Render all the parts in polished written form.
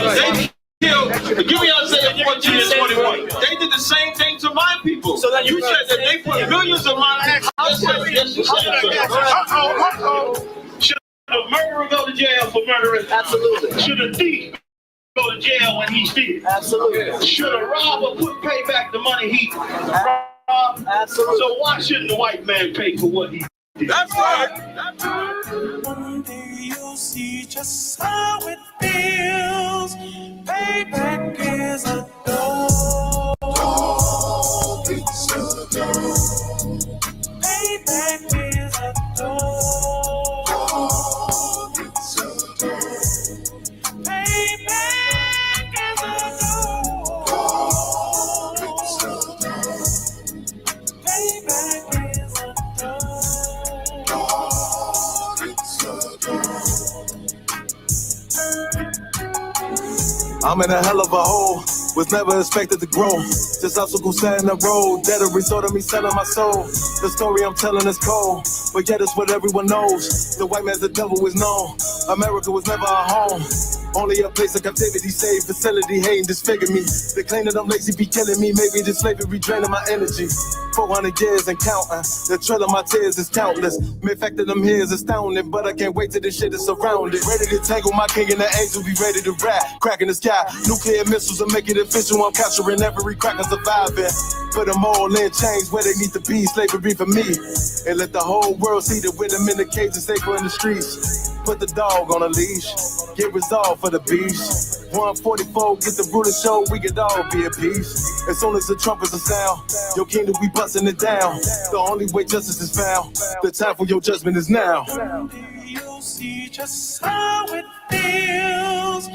They killed. Give me Isaiah 14 and 21. They did the same thing to my people. So that you said that they put millions of my. Should a murderer go to jail for murdering? Absolutely. Should a thief go to jail when he steals? Absolutely. Should a robber pay back the money he robbed? Absolutely. So why shouldn't the white man pay for what he did? That's right. That's right. One day you'll see just how it feels. Payback is a dog. It's a dog. Payback is a dog. It's a dog. Payback is a dog. It's a dog. Payback is a dog. It's a dog. I'm in a hell of a hole. Was never expected to grow. Just obstacles set in the road. That a result of me selling my soul. The story I'm telling is cold, but yet it's what everyone knows. The white man's the devil is known. America was never a home. Only a place of captivity, safe facility, hating, disfigure me. They claim that I'm lazy, be killing me. Maybe this slavery draining my energy. 400 years and counting. The trail of my tears is countless. The fact that I'm here is astounding, but I can't wait till this shit is surrounded. Ready to tangle my king and the angel, be ready to rap. Cracking the sky, nuclear missiles and make it official. I'm capturing every crack and surviving. Put them all in chains where they need to be. Slavery for me. And let the whole world see that with them in the cage and safer in the streets. Put the dog on a leash. Get resolved for the beast. 144, get the brutal show, we could all be at peace. As soon as the trumpets are sound, your kingdom, we busting it down. The only way justice is found, the time for your judgment is now. You'll see just how it feels.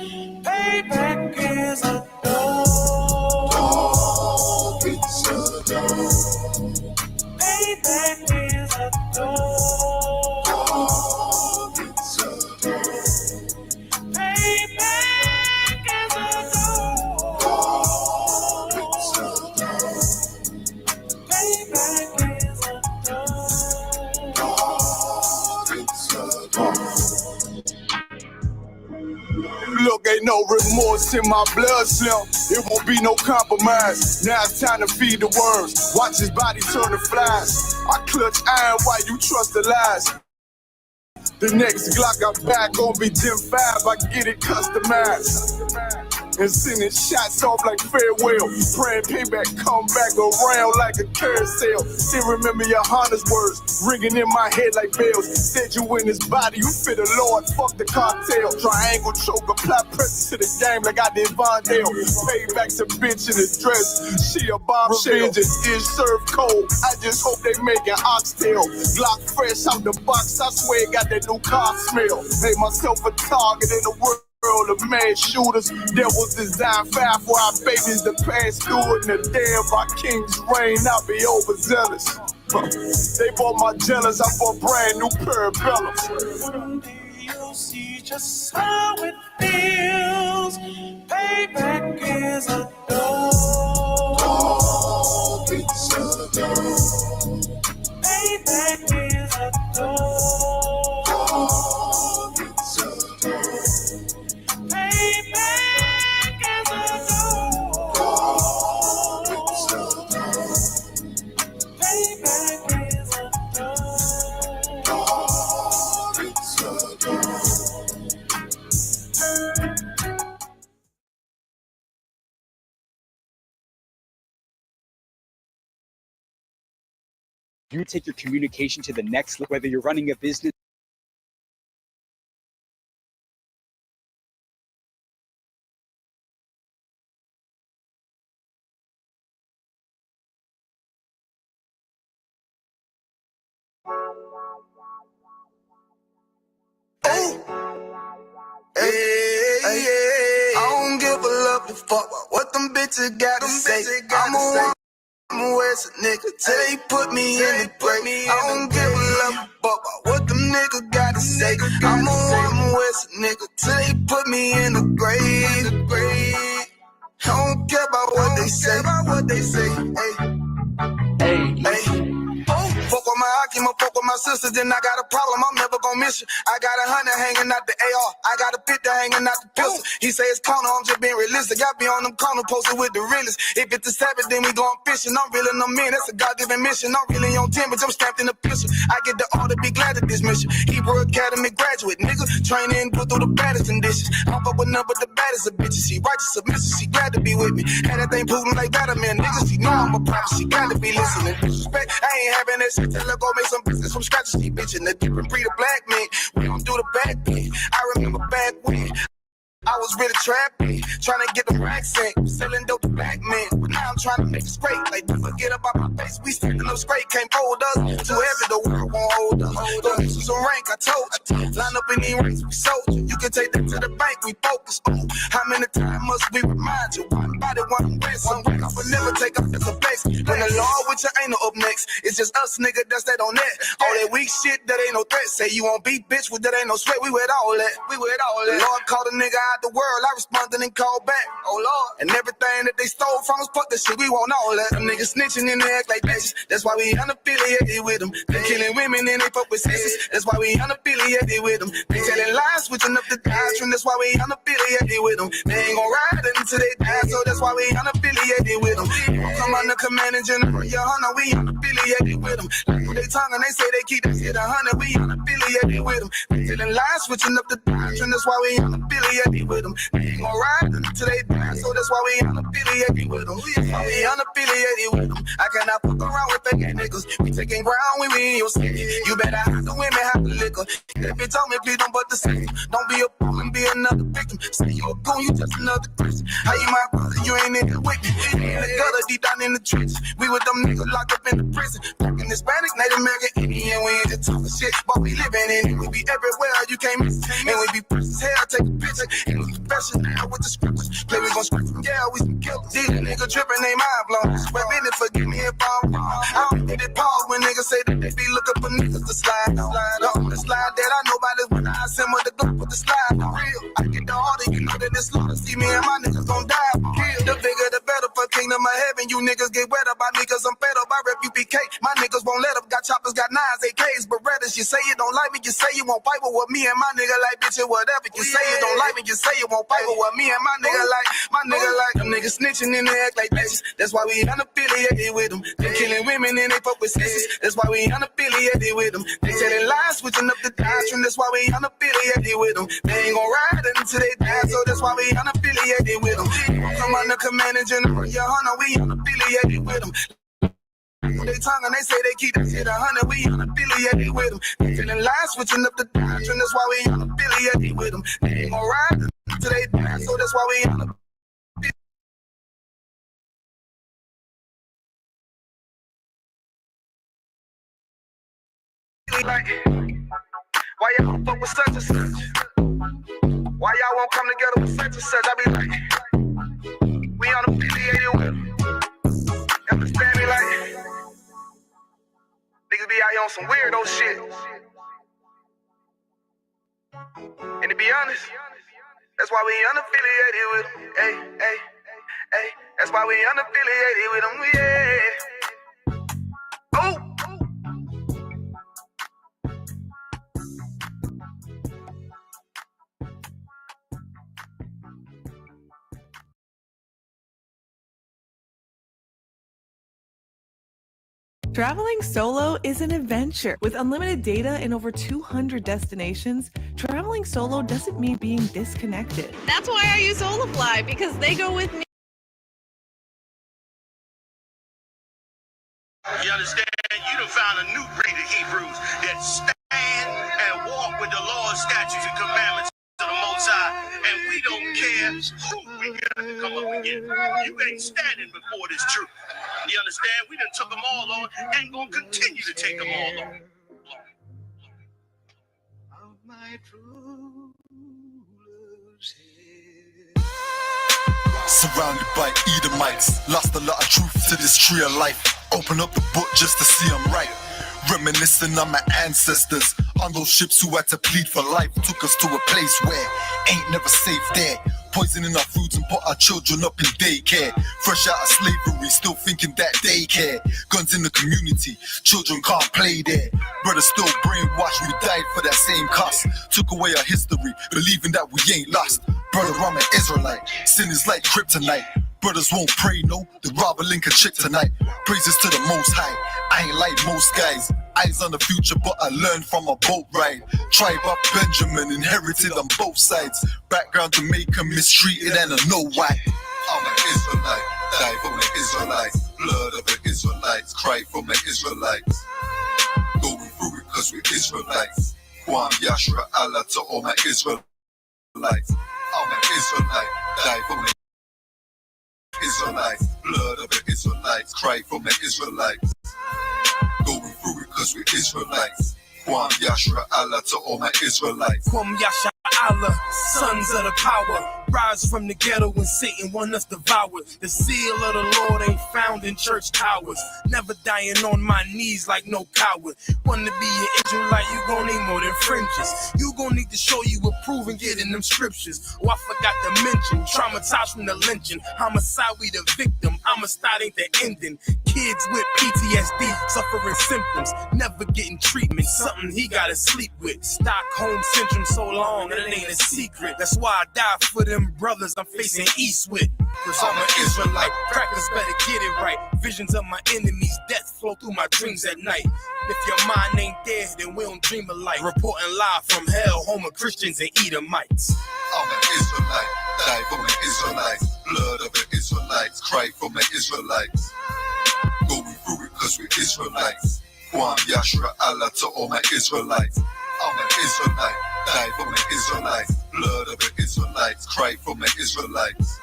Payback is a dog. It's a dog. Payback is a dog. It's a dog. Payback is a dog. It's a dog. Payback is a dog. It's a dog. Look, ain't no remorse in my blood slump. It won't be no compromise. Now it's time to feed the worms. Watch his body turn to flies. I clutch iron while you trust the lies. The next Glock I'm back gon' be Gen 5. I get it customized. And sending shots off like farewell. Praying payback come back around like a carousel. Still remember your Honda's words ringing in my head like bells. Said you in his body, you fit the Lord, fuck the cartel. Triangle choke, apply pressure to the game like I did Vondale. Payback to bitch in his dress. She a bombshell. Revenge is served cold. I just hope they making oxtail. Glock fresh out the box, I swear it got that new car smell. Made myself a target in the world of mad shooters. There was designed fire for our babies to pass through it. And the day of our king's reign, I'll be overzealous. They bought my jealous, I bought brand new parabellums. One day you'll see just how it feels. Payback is a dog. It's a dog. Payback is a dog. It's a dog. Payback is a dog. It's a dog. Payback is a dog. It's a dog. You take your communication to the next level, whether you're running a business. Hey, I don't give a love a fuck what them bitches gotta say. I'm a West nigga till they put me in the grave. I don't give a love a fuck what them niggas gotta say. I'm a West nigga till they put me in the grave. I don't care about what they say. Hey. Fuck with my you ma fuck with my sister, then I got a problem, I'm never gonna miss you. I got 100 hanging out the AR, I got a 50 hanging out the pistol. He say it's corner, I'm just being realistic. I be on them corner posted with the realest. If it's the Sabbath, then we going fishing. I'm reeling them in, that's a God-given mission. I'm really on 10, but I'm strapped in the pistol. I get the order, be glad of this mission. Hebrew Academy graduate, nigga. Training, put through the baddest conditions. I'm fuck with none but the baddest of bitches. She righteous submissive, she glad to be with me. Had that thing Putin like Batman, nigga. She know I'm a prophet, she glad to be listening. Disrespect, I ain't having that shit. Tell her go make some business from scratch. She bitching the different breed of black men. We don't do the back thing. I remember back when I was really trapping, trying to get them racks in, selling dope to black men. But now I'm trying to make it straight, like don't forget about my face. We standing up straight, can't fold us. Too heavy, the world won't hold us. Don't use some rank, I told you. Line up in these ranks, we sold you. You can take that to the bank, we focus. How many times must we remind you? One body, one way, some rank. I would never take up as a place. When the law with your ain't no up next, it's just us, nigga, that's that on that. All that weak shit, that ain't no threat. Say you won't beat, bitch, with that ain't no sweat. We with all that, we with all that. The Lord called a nigga out the world, I responded and called back. Oh Lord, and everything that they stole from us, fuck that shit, we want all that. Them niggas snitching and they act like bitches. That's why we unaffiliated with them. They killing women and they fuck with sisters. That's why we unaffiliated with them. They telling lies, switching up the doctrine. That's why we unaffiliated with them. They ain't gon' ride until they die, so that's why we unaffiliated with them. Come on the commanding general, your honor, we unaffiliated with them. Like they tongue and they say they keep that shit 100, we unaffiliated with them. They telling lies, switching up the doctrine. That's why we unaffiliated with them. They ain't gon' ride until they die, so that's why we unaffiliated with them. That's why we unaffiliated with them. I cannot fuck around with fake niggas. We taking ground when we in your city. You better have the women, have the liquor. If you told me, please don't but the same. Don't be a fool and be another victim. Say you a goon, you just another Christian. How you my brother, you ain't in the with me. In the gutter, deep down in the trenches. We with them niggas locked up in the prison. Fucking Hispanic, Native American, Indian. We ain't just talking shit, but we living in it. We be everywhere, you can't miss it. And we be fresh as hell, take a picture. And we professional now with the scriptures. Play, we gon' script them, yeah, we some killers. These niggas tripping, they mind blown. Swear business, forgive me if I'm wrong. I don't get it pause when niggas say that they be looking for niggas to slide on. The slide that I know about is when I assemble the group with the slide for real. I get the order, you know that it's slaughter. See me and my niggas gon' die for real. The bigger the better for kingdom of heaven. You niggas get wet up by me cause I'm fed up. I rep UPK. My niggas won't let up. Got choppers, got nines, AKs, Berettas. You say you don't like me, you say you won't fight with me and my nigga like bitch and whatever. You say you don't like me, you say you won't fight with me and my nigga like. Them niggas snitching and they act like bitches. That's why we unaffiliated with them. They killing women and they fuck with sisters. That's why we unaffiliated with them. They telling lies, switching up the doctrine. That's why we unaffiliated with them. They ain't gon' ride until they die, so that's why we unaffiliated with them. Come on the commanding general, your honor, we unaffiliated with them. They tongue and they say they keep that shit 100, we unaffiliated with them. They telling lies, switching up the doctrine. That's why we unaffiliated with them. They ain't gon' ride until they die, so that's why we unaffiliated. Like, why y'all don't fuck with such and such? Why y'all won't come together with such and such? I be like, we unaffiliated with them. Understand me? Like, niggas be out here on some weirdo shit. And to be honest, that's why we unaffiliated with them. Hey, that's why we unaffiliated with them. Yeah. Oh. Traveling solo is an adventure. With unlimited data and over 200 destinations, traveling solo doesn't mean being disconnected. That's why I use Olafly, because they go with me. You understand? You done found a new breed of Hebrews that stand and walk with the law, statutes, and commandments of the Most High. And we don't care who we got to come up against. You ain't standing before this truth. You understand? We done took them all on and gonna continue to take them all on. Surrounded by Edomites, lost a lot of truth to this tree of life. Open up the book just to see I'm right. Reminiscing on my ancestors, on those ships who had to plead for life. Took us to a place where ain't never safe there. poisoning our foods and put our children up in daycare. Fresh out of slavery, still thinking that they care. Guns in the community, children can't play there. Brothers still brainwashed, we died for that same cause. Took away our history, believing that we ain't lost. Brother, I'm an Israelite, sin is like kryptonite. Brothers won't pray, no, they'd rather link a chick tonight. Praises to the Most High, I ain't like most guys. Eyes on the future, but I learned from a boat ride. Tribe of Benjamin, inherited on both sides. Background Jamaican, mistreated, and I know why. I'm an Israelite, die for the Israelites. Blood of the Israelites, cry for the Israelites. Going through it cause we're Israelites. Kwam Yashra Allah to all my Israelites. I'm an Israelite, die for the Israelites. Blood of the Israelites, cry for the Israelites. Going through it cause we're Israelites. Kwam Yashra Allah to all my Israelites. Kwam Yasha Allah, sons of the power. Rise from the ghetto when Satan want us devoured. The seal of the Lord ain't found in church towers. Never dying on my knees like no coward. Wanna be an Israelite, you gon' need more than fringes. You gon' need to show you approve and get in them scriptures. Oh, I forgot to mention, traumatized from the lynching. Homicide, we the victim. Homicide ain't the ending. Kids with PTSD, suffering symptoms, never getting treatment. Something he gotta sleep with. Stockholm syndrome so long, it ain't a secret. That's why I die for them brothers I'm facing east with. Cause I'm an Israelite, crackers better get it right. Visions of my enemies, death flow through my dreams at night. If your mind ain't there, then we don't dream of light. Reporting live from hell, home of Christians and Edomites. I'm an Israelite, die for the Israelites. Blood of the Israelites, cry for the Israelites. Going through it cause we're Israelites. Kwam Yashra Allah to all my Israelites. I'm an Israelite, die for the Israelites. Blood of the Israelites, cry for the Israelites.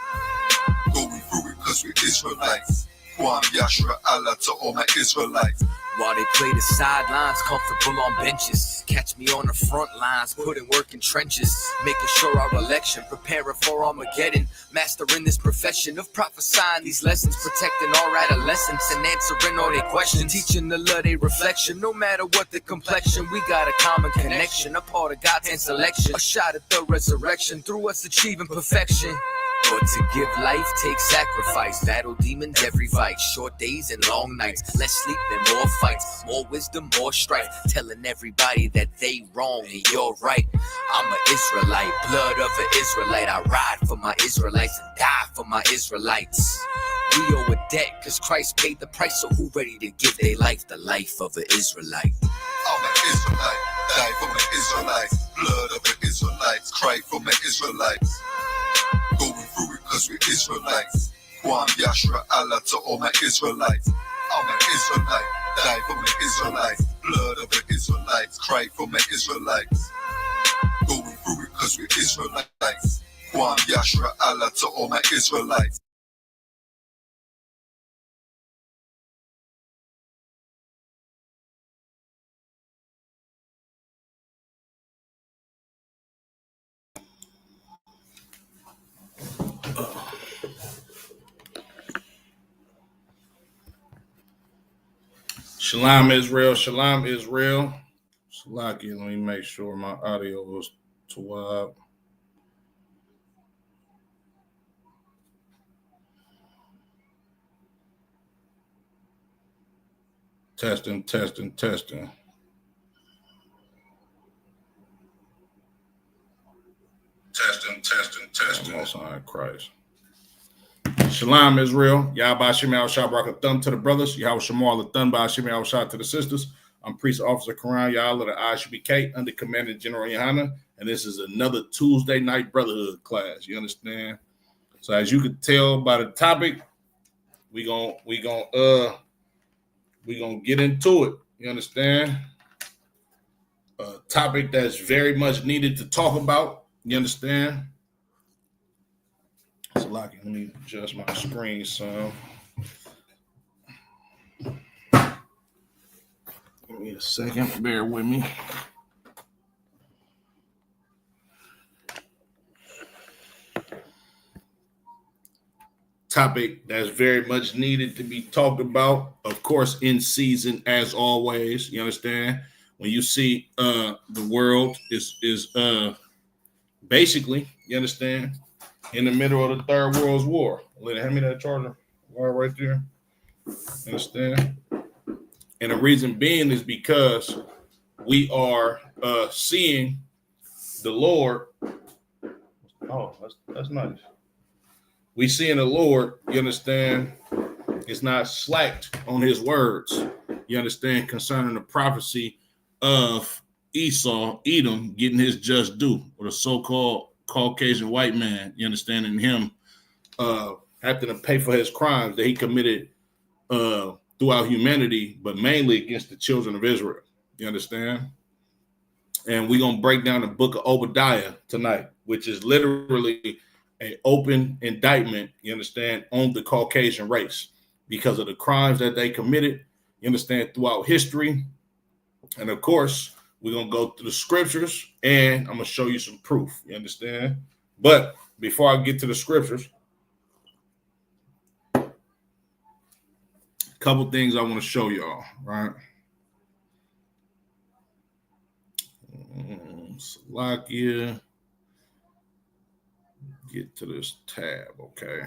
Going through it cause we're Israelites. Kwam Yashra Allah to all my Israelites. While they play the sidelines, comfortable on benches. Catch me on the front lines, putting work in trenches. Making sure our election, preparing for Armageddon. Mastering this profession of prophesying these lessons. Protecting our adolescents and answering all their questions. Teaching the love they reflection, no matter what the complexion. We got a common connection, a part of God's hand selection. A shot at the resurrection, through us achieving perfection. But to give life takes sacrifice. Battle demons every fight. Short days and long nights. Less sleep and more fights. More wisdom, more strife. Telling everybody that they wrong and you're right. I'm an Israelite, blood of an Israelite. I ride for my Israelites and die for my Israelites. We owe a debt cause Christ paid the price. So who ready to give their life the life of an Israelite? I'm an Israelite, die for the Israelites. Blood of the Israelites, cry for the Israelites. Going through it cause we're Israelites. Kwam Yashra Allah to all my Israelites. I'm an Israelite, die for the Israelites. Blood of the Israelites, cry for the Israelites. Going through it cause we're Israelites. Kwam Yashra Allah to all my Israelites. Shalom Israel, Shalom Israel. Salaki, let me make sure my audio was twab. Testing. Testing. Most High Christ. Shalom Israel. Yahweh Shem Yahushua Barak Thumb to the brothers. Yahweh Shemal Thumb by Shem Yahushua to the sisters. I'm Priest Officer Quran Yahweh the ISBK under Commander General Yohana, and this is another Tuesday night Brotherhood class. You understand? So as you can tell by the topic, we gonna get into it. You understand? A topic that's very much needed to talk about. You understand? So, Lucky, let me adjust my screen some. Give me a second. Bear with me. Topic that's very much needed to be talked about, of course, in season as always. You understand? When you see the world is basically, you understand, in the middle of the Third World War. Hand me that charger right there. Understand? And the reason being is because we are seeing the Lord. Oh, that's nice. We seeing the Lord, you understand, is not slacked on his words. You understand, concerning the prophecy of Esau, Edom, getting his just due, or the so-called Caucasian white man, you understand, and him having to pay for his crimes that he committed throughout humanity, but mainly against the children of Israel. You understand? And we're going to break down the book of Obadiah tonight, which is literally an open indictment, you understand, on the Caucasian race because of the crimes that they committed, you understand, throughout history. And of course, we're going to go through the scriptures and I'm going to show you some proof, you understand? But before I get to the scriptures, a couple things I want to show y'all, right? Slovakia. Get to this tab, okay?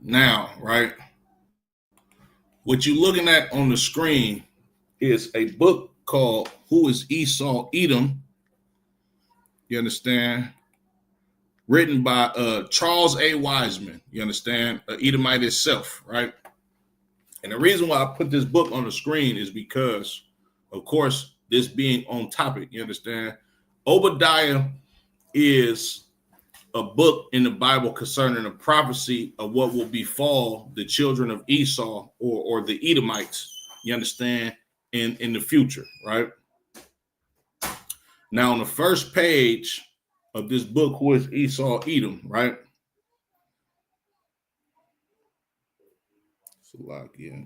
Now, right? What you're looking at on the screen is a book called Who is Esau Edom? You understand? Written by Charles A. Wiseman, you understand? Edomite itself, right? And the reason why I put this book on the screen is because, of course, this being on topic, you understand? Obadiah is a book in the Bible concerning a prophecy of what will befall the children of Esau or the Edomites, you understand, in the future, right? Now, on the first page of this book, Who is Esau Edom, right? Slovakia.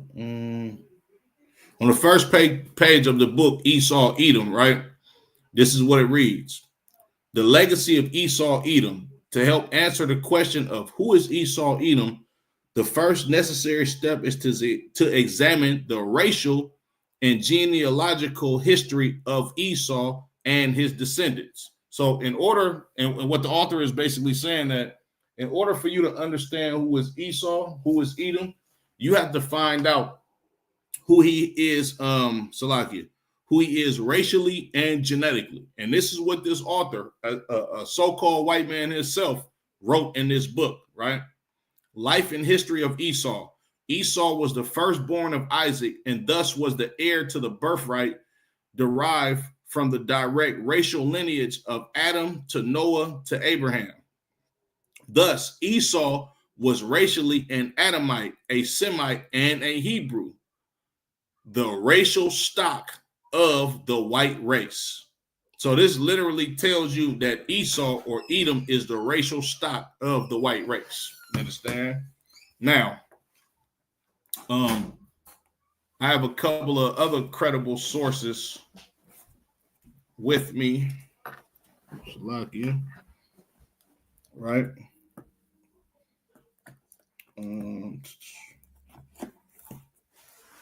On the first page of the book, Esau Edom, right? This is what it reads. The legacy of Esau Edom. To help answer the question of who is Esau Edom, the first necessary step is to examine the racial and genealogical history of Esau and his descendants. So in order, and what the author is basically saying that in order for you to understand who is Esau, who is Edom, you have to find out who he is, Salakia, who he is racially and genetically. And this is what this author, a so-called white man himself, wrote in this book, right? Life and history of Esau. Esau was the firstborn of Isaac and thus was the heir to the birthright derived from the direct racial lineage of Adam to Noah to Abraham. Thus, Esau was racially an Adamite, a Semite, and a Hebrew, the racial stock of the white race. So this literally tells you that Esau or Edom is the racial stock of the white race. You understand? Now, I have a couple of other credible sources with me. Lucky, right?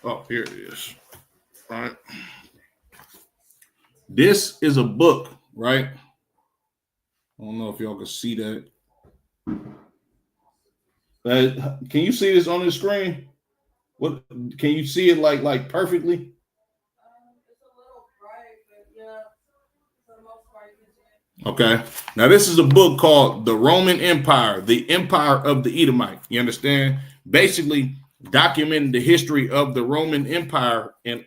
Oh, here it is. Right. This is a book, right? I don't know if y'all can see that. Can you see this on the screen? What can you see it like perfectly? It's a little bright, but yeah, for the most part, you can see it. Okay. Now this is a book called The Roman Empire, the Empire of the Edomite. You understand? Basically documenting the history of the Roman Empire and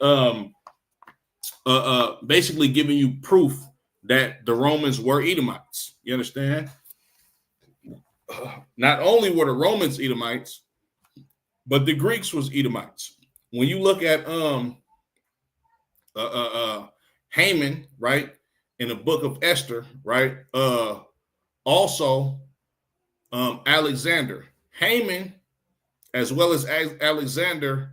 basically giving you proof that the Romans were Edomites. You understand? Not only were the Romans Edomites, but the Greeks was Edomites. When you look at Haman, right, in the book of Esther, right, also Alexander, Haman, as well as Alexander,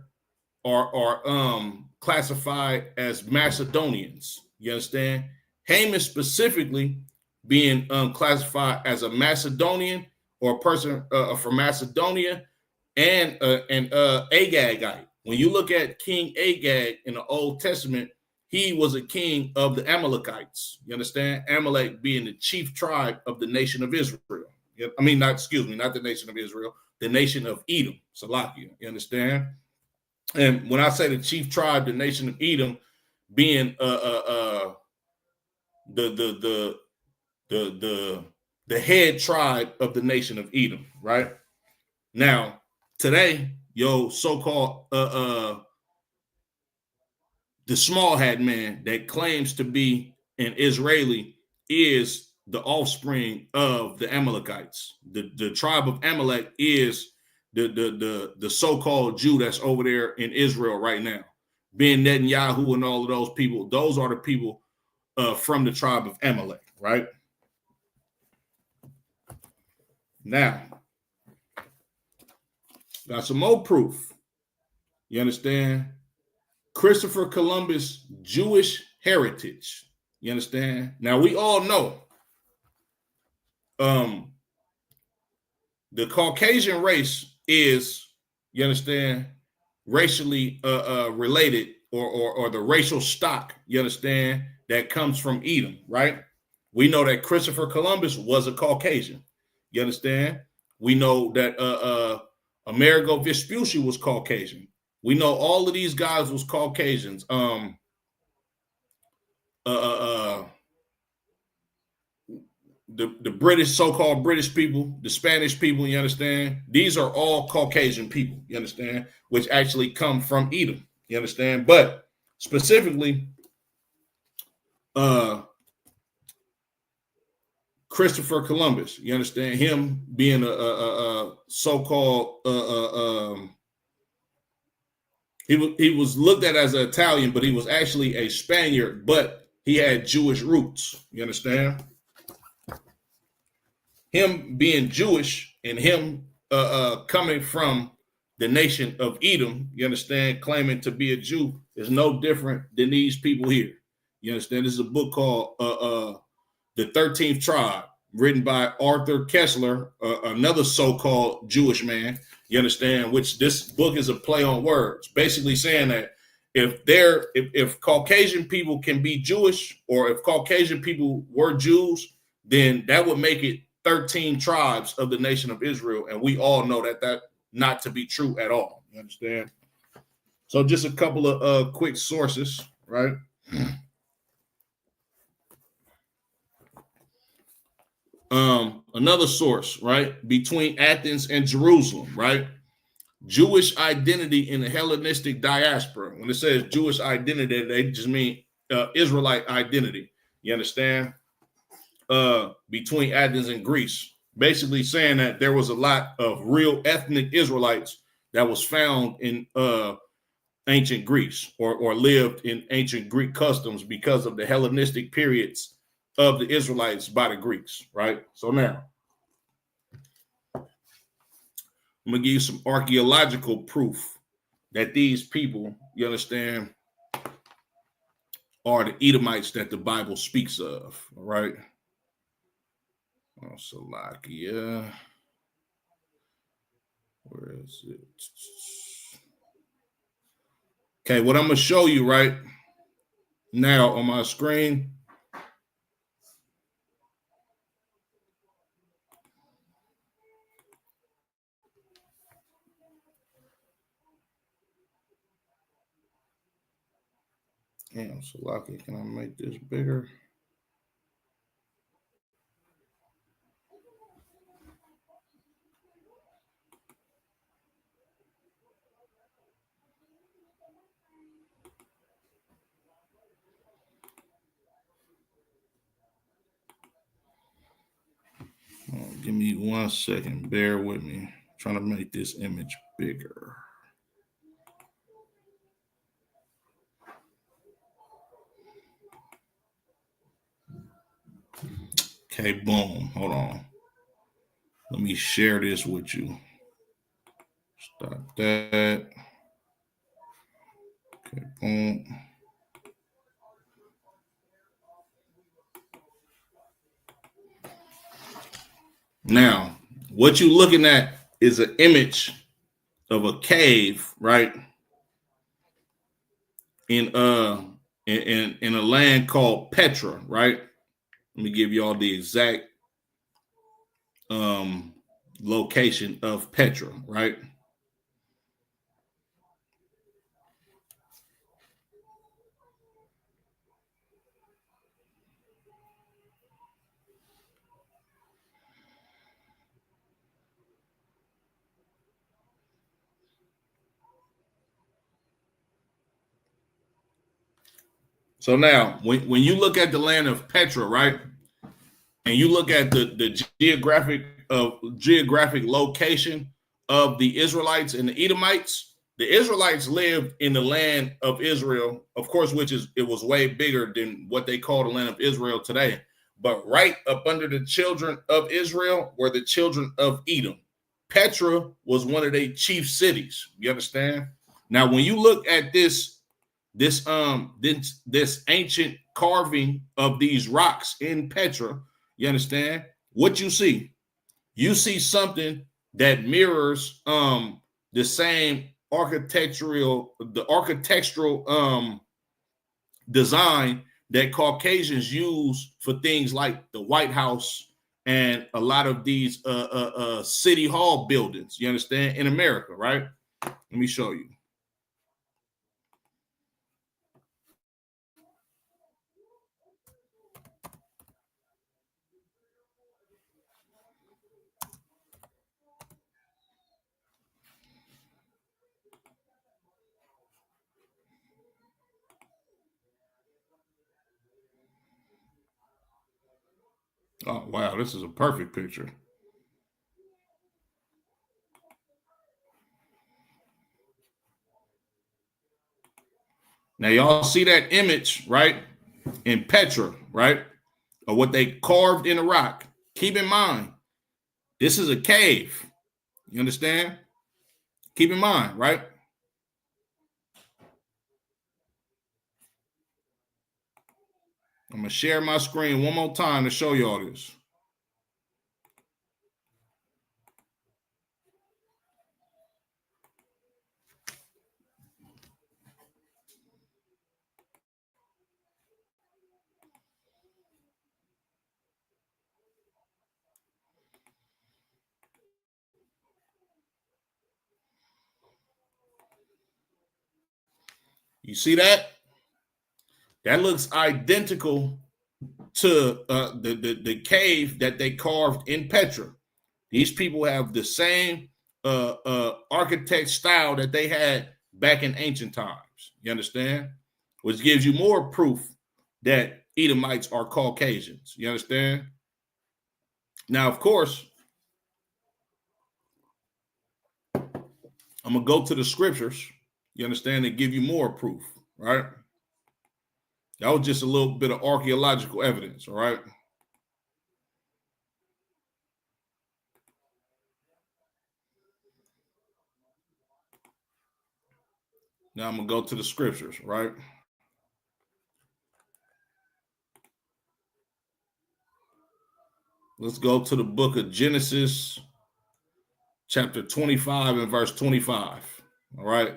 are classified as Macedonians. You understand? Haman specifically being classified as a Macedonian or a person from Macedonia, and an Agagite. When you look at King Agag in the Old Testament, he was a king of the Amalekites. You understand? Amalek being the chief tribe of the nation of Israel. I mean, not the nation of Israel, the nation of Edom, Salakia. You understand? And when I say the chief tribe, the nation of Edom, being the head tribe of the nation of Edom, right? Now, today, your so-called the small hat man that claims to be an Israeli is the offspring of the Amalekites. The tribe of Amalek is the so-called Jew that's over there in Israel right now. Ben Netanyahu and all of those people, those are the people from the tribe of Amalek, right? Now, got some more proof. You understand? Christopher Columbus' Jewish heritage. You understand? Now, we all know the Caucasian race is, you understand, racially related or the racial stock, you understand, that comes from Edom, right? We know that Christopher Columbus was a Caucasian. You understand? We know that Amerigo Vespucci was Caucasian. We know all of these guys was Caucasians. The British, so-called British people, the Spanish people, you understand? These are all Caucasian people, you understand? Which actually come from Edom, you understand? But specifically, Christopher Columbus, you understand? Him being a so-called he was looked at as an Italian, but he was actually a Spaniard, but he had Jewish roots. You understand? Him being Jewish and him coming from the nation of Edom, you understand, claiming to be a Jew is no different than these people here. You understand? This is a book called The 13th Tribe, written by Arthur Kessler, another so-called Jewish man. You understand? Which this book is a play on words, basically saying that if Caucasian people can be Jewish, or if Caucasian people were Jews, then that would make it 13 tribes of the nation of Israel, and we all know that not to be true at all. You understand? So just a couple of quick sources, right? Another source, right? Between Athens and Jerusalem, right? Jewish identity in the Hellenistic diaspora. When it says Jewish identity, they just mean Israelite identity. You understand? Between Athens and Greece, basically saying that there was a lot of real ethnic Israelites that was found in ancient Greece or lived in ancient Greek customs because of the Hellenistic periods of the Israelites by the Greeks, right? So now, I'm going to give you some archaeological proof that these people, you understand, are the Edomites that the Bible speaks of, all right? Oh, Salakia. Where is it? Okay, what I'm going to show you right now on my screen. Damn, Salakia, can I make this bigger? Give me 1 second. Bear with me. I'm trying to make this image bigger. Okay, boom. Hold on. Let me share this with you. Stop that. Okay, boom. Now, What you're looking at is an image of a cave, right? In a land called Petra, right? Let me give you all the exact location of Petra, right? So now, when you look at the land of Petra, right, and you look at the geographic location of the Israelites and the Edomites, the Israelites lived in the land of Israel, of course, it was way bigger than what they call the land of Israel today. But right up under the children of Israel were the children of Edom. Petra was one of their chief cities. You understand? Now, when you look at this ancient carving of these rocks in Petra, you understand what you see? You see something that mirrors the same architectural design that Caucasians use for things like the White House and a lot of these city hall buildings, you understand, in America, right? Let me show you. Oh, wow, this is a perfect picture. Now, y'all see that image, right? In Petra, right? Or what they carved in the rock. Keep in mind, this is a cave. You understand? Keep in mind, right? I'm going to share my screen one more time to show y'all this. You see that? That looks identical to the cave that they carved in Petra. These people have the same architect style that they had back in ancient times. You understand? Which gives you more proof that Edomites are Caucasians. You understand? Now, of course, I'm going to go to the scriptures. You understand? And give you more proof, right? That was just a little bit of archaeological evidence, all right? Now I'm going to go to the scriptures, right? Let's go to the book of Genesis, chapter 25 and verse 25, all right?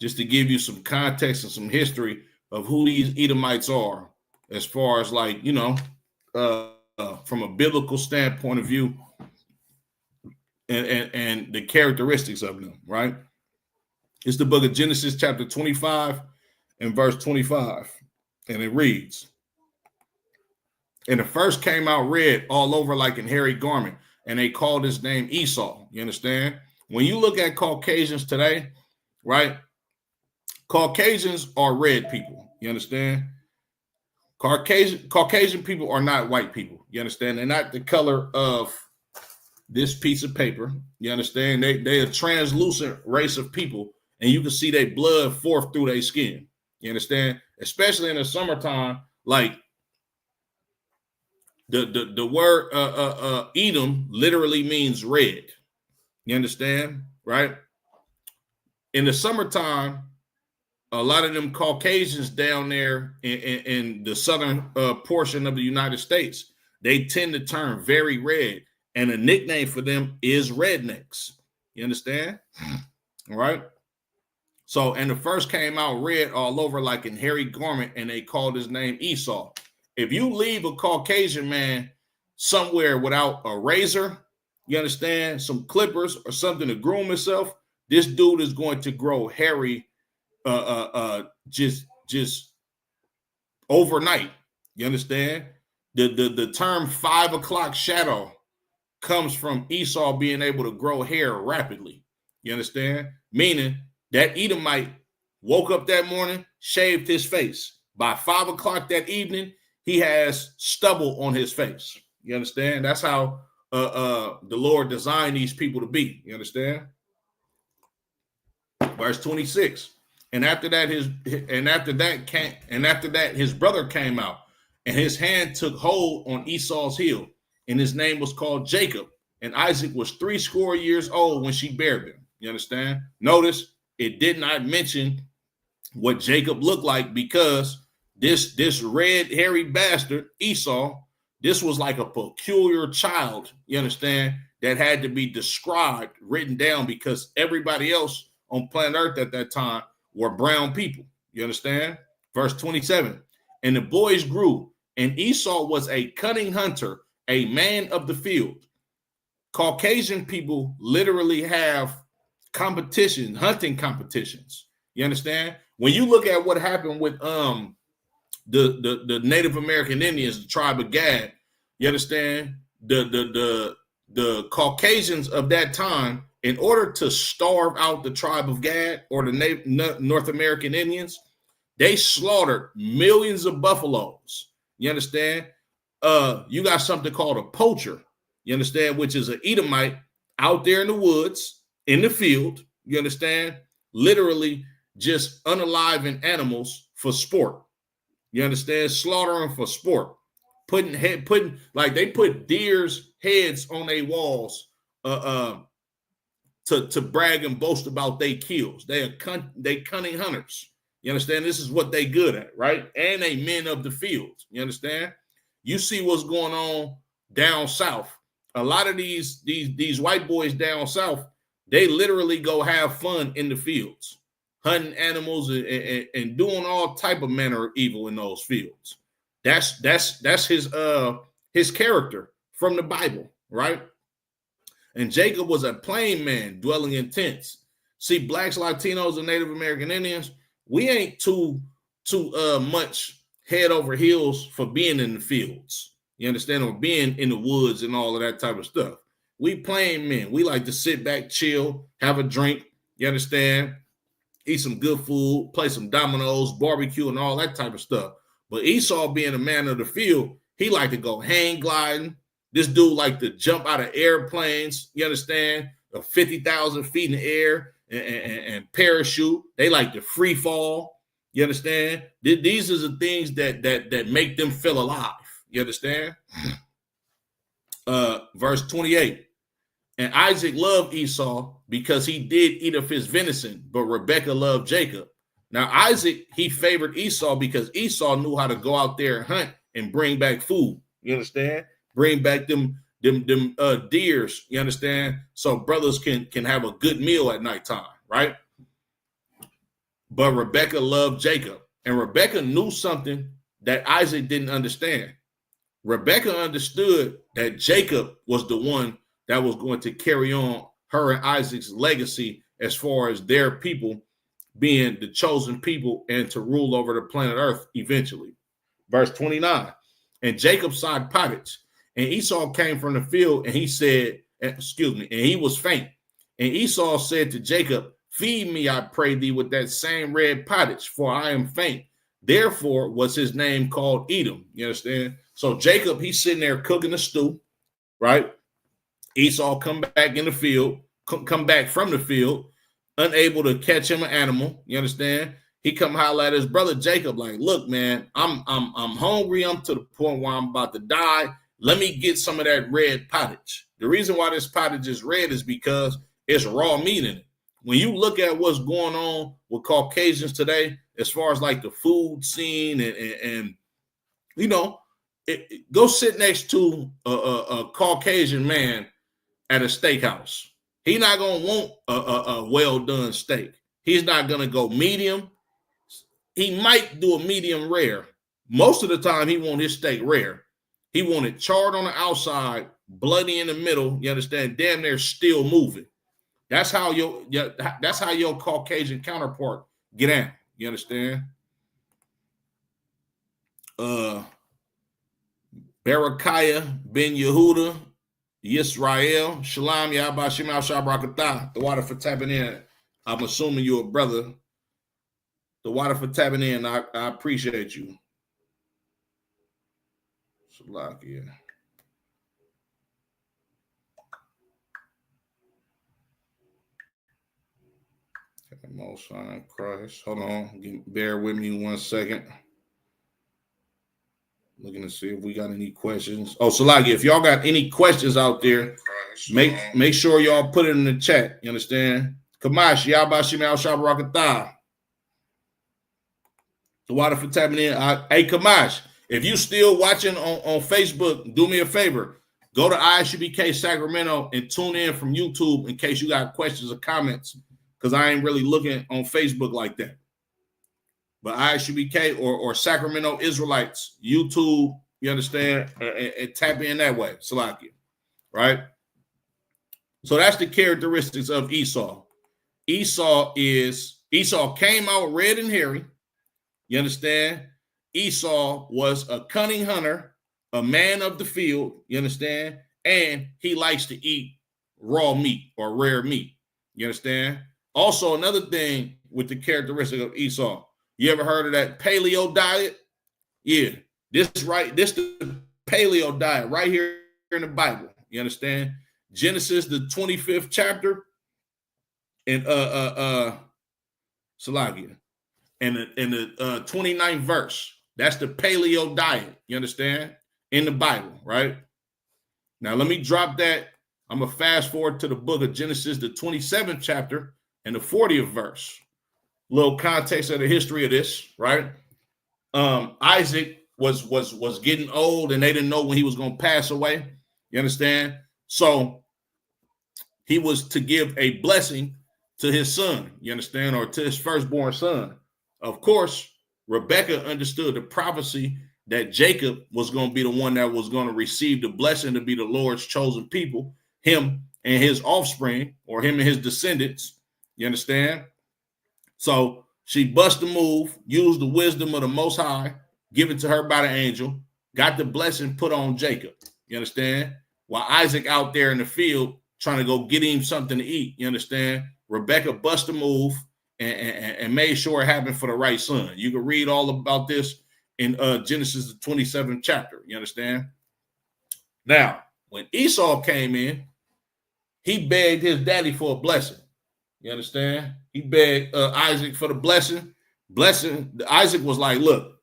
Just to give you some context and some history of who these Edomites are, as far as like, you know, from a biblical standpoint of view and the characteristics of them, right? It's the book of Genesis, chapter 25 and verse 25. And it reads, and the first came out red all over like an hairy garment, and they called his name Esau. You understand? When you look at Caucasians today, right? Caucasians are red people. You understand? Caucasian people are not white people. You understand? They're not the color of this piece of paper. You understand? They're a translucent race of people, and you can see their blood forth through their skin. You understand? Especially in the summertime, like the word Edom literally means red. You understand? Right? In the summertime, a lot of them Caucasians down there in the southern portion of the United States, they tend to turn very red. And a nickname for them is rednecks. You understand? All right. So, and the first came out red all over like in hairy garment, and they called his name Esau. If you leave a Caucasian man somewhere without a razor, you understand, some clippers or something to groom himself, this dude is going to grow hairy just overnight. You understand? The term 5 o'clock shadow comes from Esau being able to grow hair rapidly. You understand? Meaning that Edomite woke up that morning, shaved his face. By 5 o'clock that evening, he has stubble on his face. You understand? That's how the Lord designed these people to be. You understand? Verse 26. And after that, his brother came out, and his hand took hold on Esau's heel, and his name was called Jacob. And Isaac was 80 years old when she bare him. You understand? Notice it did not mention what Jacob looked like, because this red hairy bastard Esau, this was like a peculiar child. You understand? That had to be described, written down, because everybody else on planet Earth at that time were brown people. You understand? Verse 27. And the boys grew, and Esau was a cunning hunter, a man of the field. Caucasian people literally have competition, hunting competitions. You understand? When you look at what happened with the Native American Indians, the tribe of Gad, you understand? The Caucasians of that time, in order to starve out the tribe of Gad or the North American Indians, they slaughtered millions of buffaloes. You understand? You got something called a poacher, you understand, which is an Edomite out there in the woods, in the field, you understand, literally just unaliving animals for sport. You understand? Slaughtering for sport. Putting like they put deer's heads on their walls to brag and boast about their kills. They cunning hunters. You understand? This is what they good at, right? And they men of the field. You understand? You see what's going on down south. A lot of these white boys down south, they literally go have fun in the fields, hunting animals and doing all type of manner of evil in those fields. That's his character from the Bible, right? And Jacob was a plain man dwelling in tents. See, blacks, Latinos, and Native American Indians, we ain't too much head over heels for being in the fields. You understand? Or being in the woods and all of that type of stuff. We plain men. We like to sit back, chill, have a drink. You understand? Eat some good food, play some dominoes, barbecue, and all that type of stuff. But Esau, being a man of the field, he like to go hang gliding. This dude like to jump out of airplanes, you understand, of 50,000 feet in the air and parachute. They like to free fall, you understand? These are the things that make them feel alive, you understand? Verse 28. And Isaac loved Esau because he did eat of his venison, but Rebekah loved Jacob. Now, Isaac, he favored Esau because Esau knew how to go out there and hunt and bring back food. You understand? Bring back them deers. You understand? So brothers can have a good meal at nighttime, right? But Rebekah loved Jacob. And Rebekah knew something that Isaac didn't understand. Rebekah understood that Jacob was the one that was going to carry on her and Isaac's legacy as far as their people being the chosen people and to rule over the planet Earth eventually. Verse 29. And Jacob side pottage, and Esau came from the field, and he said, and he was faint. And Esau said to Jacob, feed me, I pray thee, with that same red pottage, for I am faint. Therefore was his name called Edom. You understand? So Jacob, he's sitting there cooking a stew, right? Esau come back in the field, come back from the field, unable to catch him an animal. You understand? He come holler at his brother Jacob, like, look, man, I'm hungry. I'm to the point where I'm about to die. Let me get some of that red pottage. The reason why this pottage is red is because it's raw meat in it. When you look at what's going on with Caucasians today, as far as like the food scene and you know, Go sit next to a Caucasian man at a steakhouse. He's not gonna want a well done steak. He's not gonna go medium. He might do a medium rare. Most of the time, he want his steak rare. He want it charred on the outside, bloody in the middle. You understand? Damn near still moving. That's how your Caucasian counterpart get out. You understand? Barakiah Ben Yehuda, Yisrael, Shalom Yahba Shemal Shabrakatah. The water for tapping in. I'm assuming you're a brother. The water for tapping in. I appreciate you. Salakia. Most High Christ. Hold on. Bear with me 1 second. Looking to see if we got any questions. Oh, Salakia, if y'all got any questions out there, make sure y'all put it in the chat. You understand? Kamash, Yabashim Al Shabarakatah. The water for tapping in. Hey, Kamash, if you still watching on Facebook, do me a favor. Go to ISUBK Sacramento and tune in from YouTube in case you got questions or comments, because I ain't really looking on Facebook like that. But ISUBK or Sacramento Israelites, YouTube, you understand, and tap in that way. Salakia, right? So that's the characteristics of Esau. Esau came out red and hairy. You understand? Esau was a cunning hunter, a man of the field, you understand? And he likes to eat raw meat or rare meat. You understand? Also, another thing with the characteristic of Esau, you ever heard of that paleo diet? Yeah, this the paleo diet right here in the Bible. You understand? Genesis, the 25th chapter, and Salakia, and the 29th verse. That's the paleo diet. You understand? In the Bible, right? Now let me drop that. I'm gonna fast forward to the book of Genesis, the 27th chapter, and the 40th verse. Little context of the history of this, right? Isaac was getting old, and they didn't know when he was going to pass away. You understand? So he was to give a blessing to his son. You understand? Or to his firstborn son. Of course, Rebekah understood the prophecy that Jacob was going to be the one that was going to receive the blessing to be the Lord's chosen people, him and his offspring, or him and his descendants. You understand? So she bust a move, used the wisdom of the Most High, given to her by the angel, got the blessing put on Jacob. You understand? While Isaac out there in the field trying to go get him something to eat. You understand? Rebekah bust a move and made sure it happened for the right son. You can read all about this in Genesis, the 27th chapter. You understand? Now, when Esau came in, he begged his daddy for a blessing. You understand? He begged Isaac for the blessing. Isaac was like, look,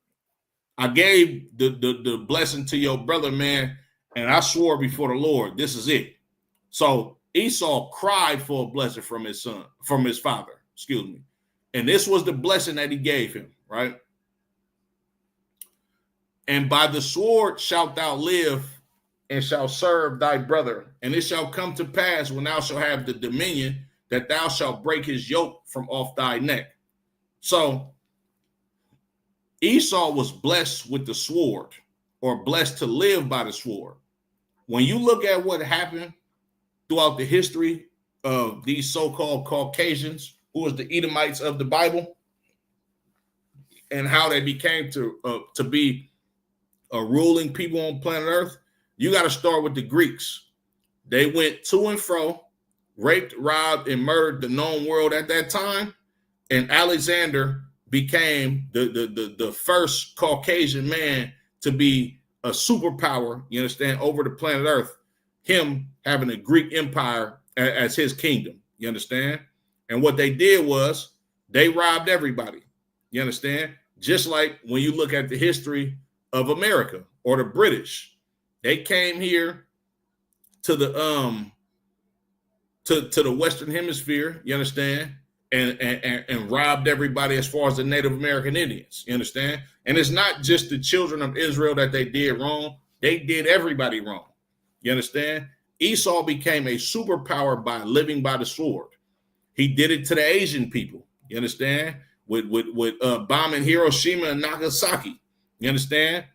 I gave the blessing to your brother, man, and I swore before the Lord, this is it. So Esau cried for a blessing from his son, from his father, excuse me. And this was the blessing that he gave him, right? And by the sword shalt thou live and shall serve thy brother. And it shall come to pass when thou shalt have the dominion that thou shalt break his yoke from off thy neck. So Esau was blessed with the sword, or blessed to live by the sword. When you look at what happened throughout the history of these so-called Caucasians, who was the Edomites of the Bible, and how they became to be a ruling people on planet Earth, you got to start with the Greeks. They went to and fro, raped, robbed, and murdered the known world at that time. And Alexander became the first Caucasian man to be a superpower, you understand, over the planet Earth. Him having a Greek empire as his kingdom, you understand? And what they did was they robbed everybody, you understand? Just like when you look at the history of America or the British, they came here to the to the Western Hemisphere, you understand? and robbed everybody as far as the Native American Indians. You understand? And it's not just the children of Israel that they did wrong. They did everybody wrong. You understand? Esau became a superpower by living by the sword. He did it to the Asian people. You understand? With bombing Hiroshima and Nagasaki. You understand?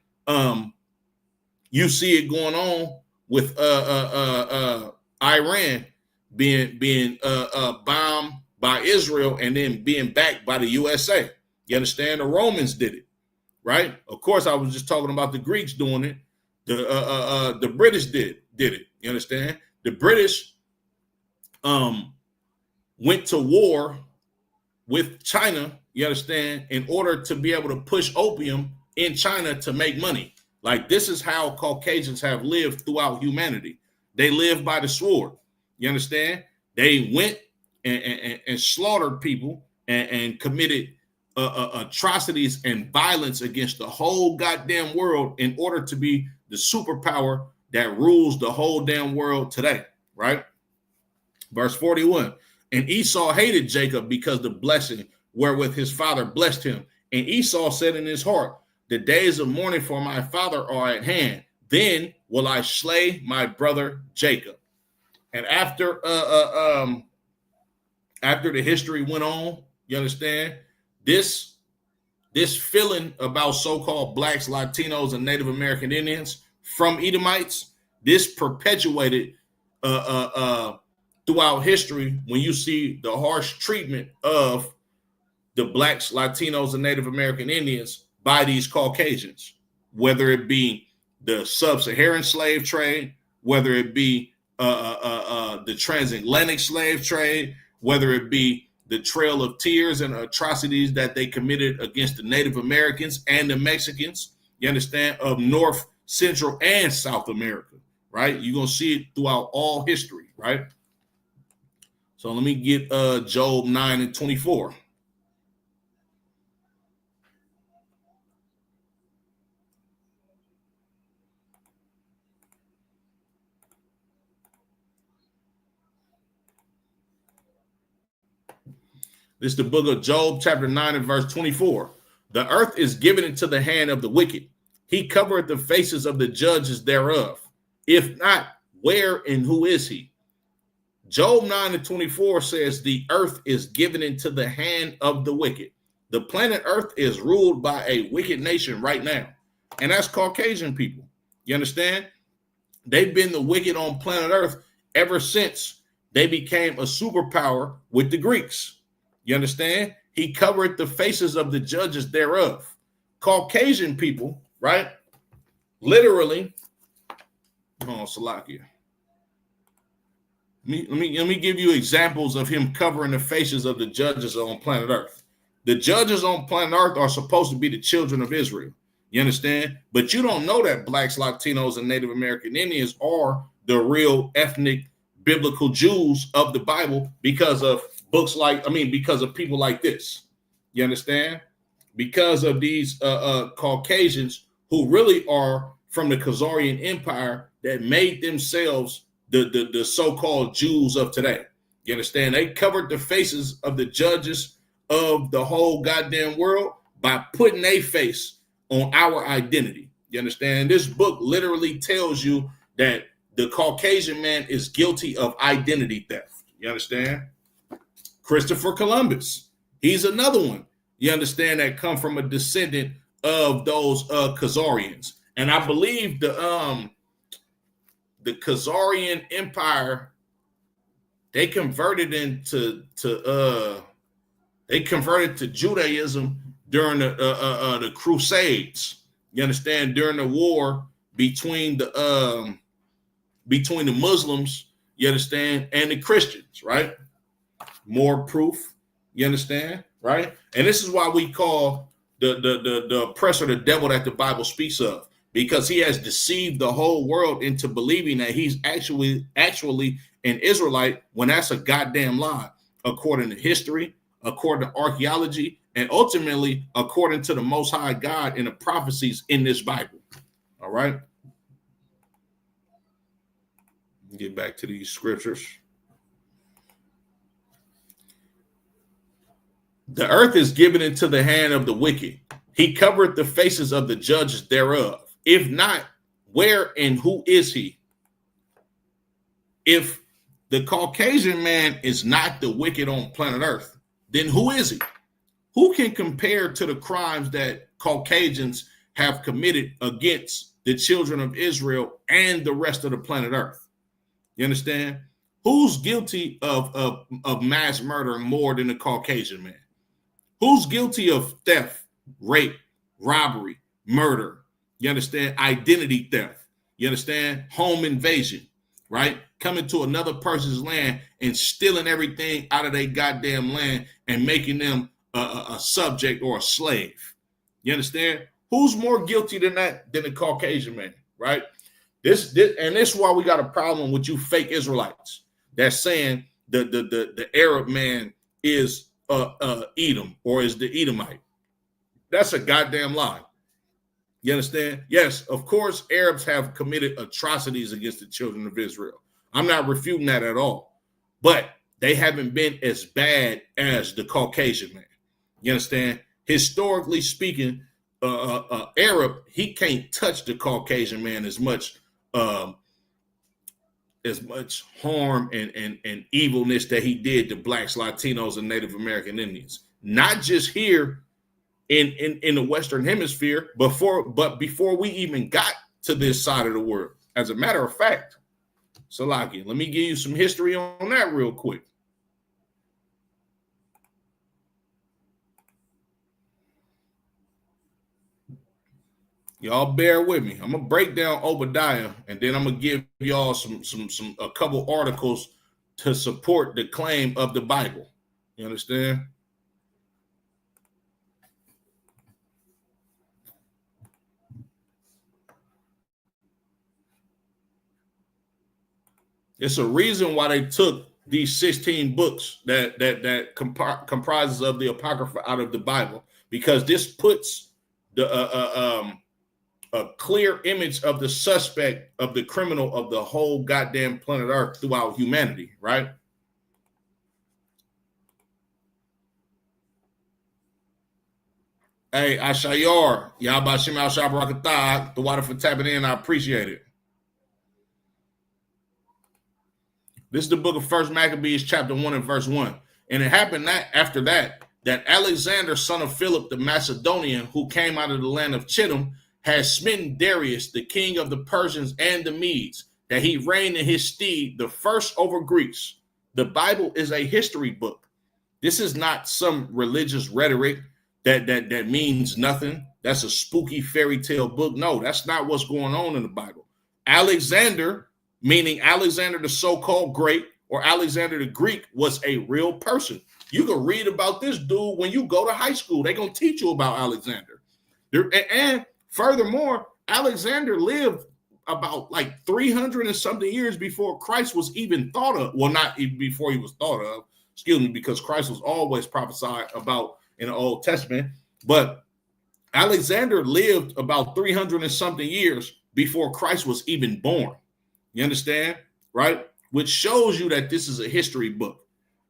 You see it going on with Iran being bombed by Israel and then being backed by the USA. You understand? The Romans did it, right? Of course, I was just talking about the Greeks doing it. The British did it. You understand? The British went to war with China, you understand, in order to be able to push opium in China to make money. Like, this is how Caucasians have lived throughout humanity. They live by the sword. You understand? They went and slaughtered people and committed atrocities and violence against the whole goddamn world in order to be the superpower that rules the whole damn world today, right? Verse 41, and Esau hated Jacob because the blessing wherewith his father blessed him. And Esau said in his heart, the days of mourning for my father are at hand. Then will I slay my brother Jacob. And after the history went on, you understand, this feeling about so-called blacks, Latinos, and Native American Indians from Edomites, this perpetuated throughout history when you see the harsh treatment of the blacks, Latinos, and Native American Indians by these Caucasians, whether it be the sub-Saharan slave trade, whether it be the transatlantic slave trade, whether it be the Trail of Tears and atrocities that they committed against the Native Americans and the Mexicans, you understand, of North, Central, and South America, right? You're going to see it throughout all history, right? So let me get Job 9:24. This is the book of Job, chapter 9 and verse 24. The earth is given into the hand of the wicked. He covereth the faces of the judges thereof. If not, where and who is he? Job 9:24 says the earth is given into the hand of the wicked. The planet Earth is ruled by a wicked nation right now. And that's Caucasian people. You understand? They've been the wicked on planet Earth ever since they became a superpower with the Greeks. You understand? He covered the faces of the judges thereof. Caucasian people, right? Literally, Salakia. Let me give you examples of him covering the faces of the judges on planet Earth. The judges on planet Earth are supposed to be the children of Israel. You understand? But you don't know that blacks, Latinos, and Native American Indians are the real ethnic biblical Jews of the Bible because of because of people like this. You understand? Because of these Caucasians who really are from the Khazarian Empire that made themselves the so-called Jews of today. You understand? They covered the faces of the judges of the whole goddamn world by putting their face on our identity. You understand? This book literally tells you that the Caucasian man is guilty of identity theft. You understand? Christopher Columbus, he's another one. You understand, that come from a descendant of those Khazarians. And I believe the Khazarian Empire, they converted to Judaism during the Crusades. You understand? During the war between the Muslims, you understand, and the Christians, right? More proof, you understand, right? And this is why we call the oppressor the devil that the Bible speaks of, because he has deceived the whole world into believing that he's actually an Israelite, when that's a goddamn lie, according to history, according to archaeology, and ultimately according to the Most High God and the prophecies in this Bible. All right. Get back to these scriptures. The earth is given into the hand of the wicked. He covered the faces of the judges thereof. If not, where and who is he? If the Caucasian man is not the wicked on planet Earth, then who is he? Who can compare to the crimes that Caucasians have committed against the children of Israel and the rest of the planet Earth? You understand? Who's guilty of mass murder more than the Caucasian man? Who's guilty of theft, rape, robbery, murder? You understand? Identity theft. You understand? Home invasion, right? Coming to another person's land and stealing everything out of their goddamn land and making them a subject or a slave. You understand? Who's more guilty than that than the Caucasian man, right? This is why we got a problem with you fake Israelites that's saying the Arab man is Edom or is the Edomite. That's a goddamn lie. You understand? Yes, of course, Arabs have committed atrocities against the children of Israel. I'm not refuting that at all. But they haven't been as bad as the Caucasian man. You understand? Historically speaking, Arab, he can't touch the Caucasian man as much harm and evilness that he did to blacks, Latinos, and Native American Indians. Not just here in the Western Hemisphere, but before we even got to this side of the world. As a matter of fact, Salaki, let me give you some history on that real quick. Y'all bear with me. I'm gonna break down Obadiah, and then I'm gonna give y'all a couple articles to support the claim of the Bible. You understand? It's a reason why they took these 16 books that comprises of the Apocrypha out of the Bible, because this puts a clear image of the suspect, of the criminal, of the whole goddamn planet Earth throughout humanity, right? Hey, Ashayar, Yabashim al Shabrakatah, the water for tapping in, I appreciate it. This is the book of First Maccabees, chapter 1 and verse 1. And it happened after that Alexander, son of Philip the Macedonian, who came out of the land of Chittim, had smitten Darius, the king of the Persians and the Medes, that he reigned in his stead, the first over Greece. The Bible is a history book. This is not some religious rhetoric that means nothing. That's a spooky fairy tale book. No, that's not what's going on in the Bible. Alexander, meaning Alexander the so-called great, or Alexander the Greek, was a real person. You can read about this dude when you go to high school. They're going to teach you about Alexander. And furthermore, Alexander lived about like 300 and something years before Christ was even thought of. Well, not even before he was thought of, excuse me, because Christ was always prophesied about in the Old Testament. But Alexander lived about 300 and something years before Christ was even born. You understand? Right? Which shows you that this is a history book.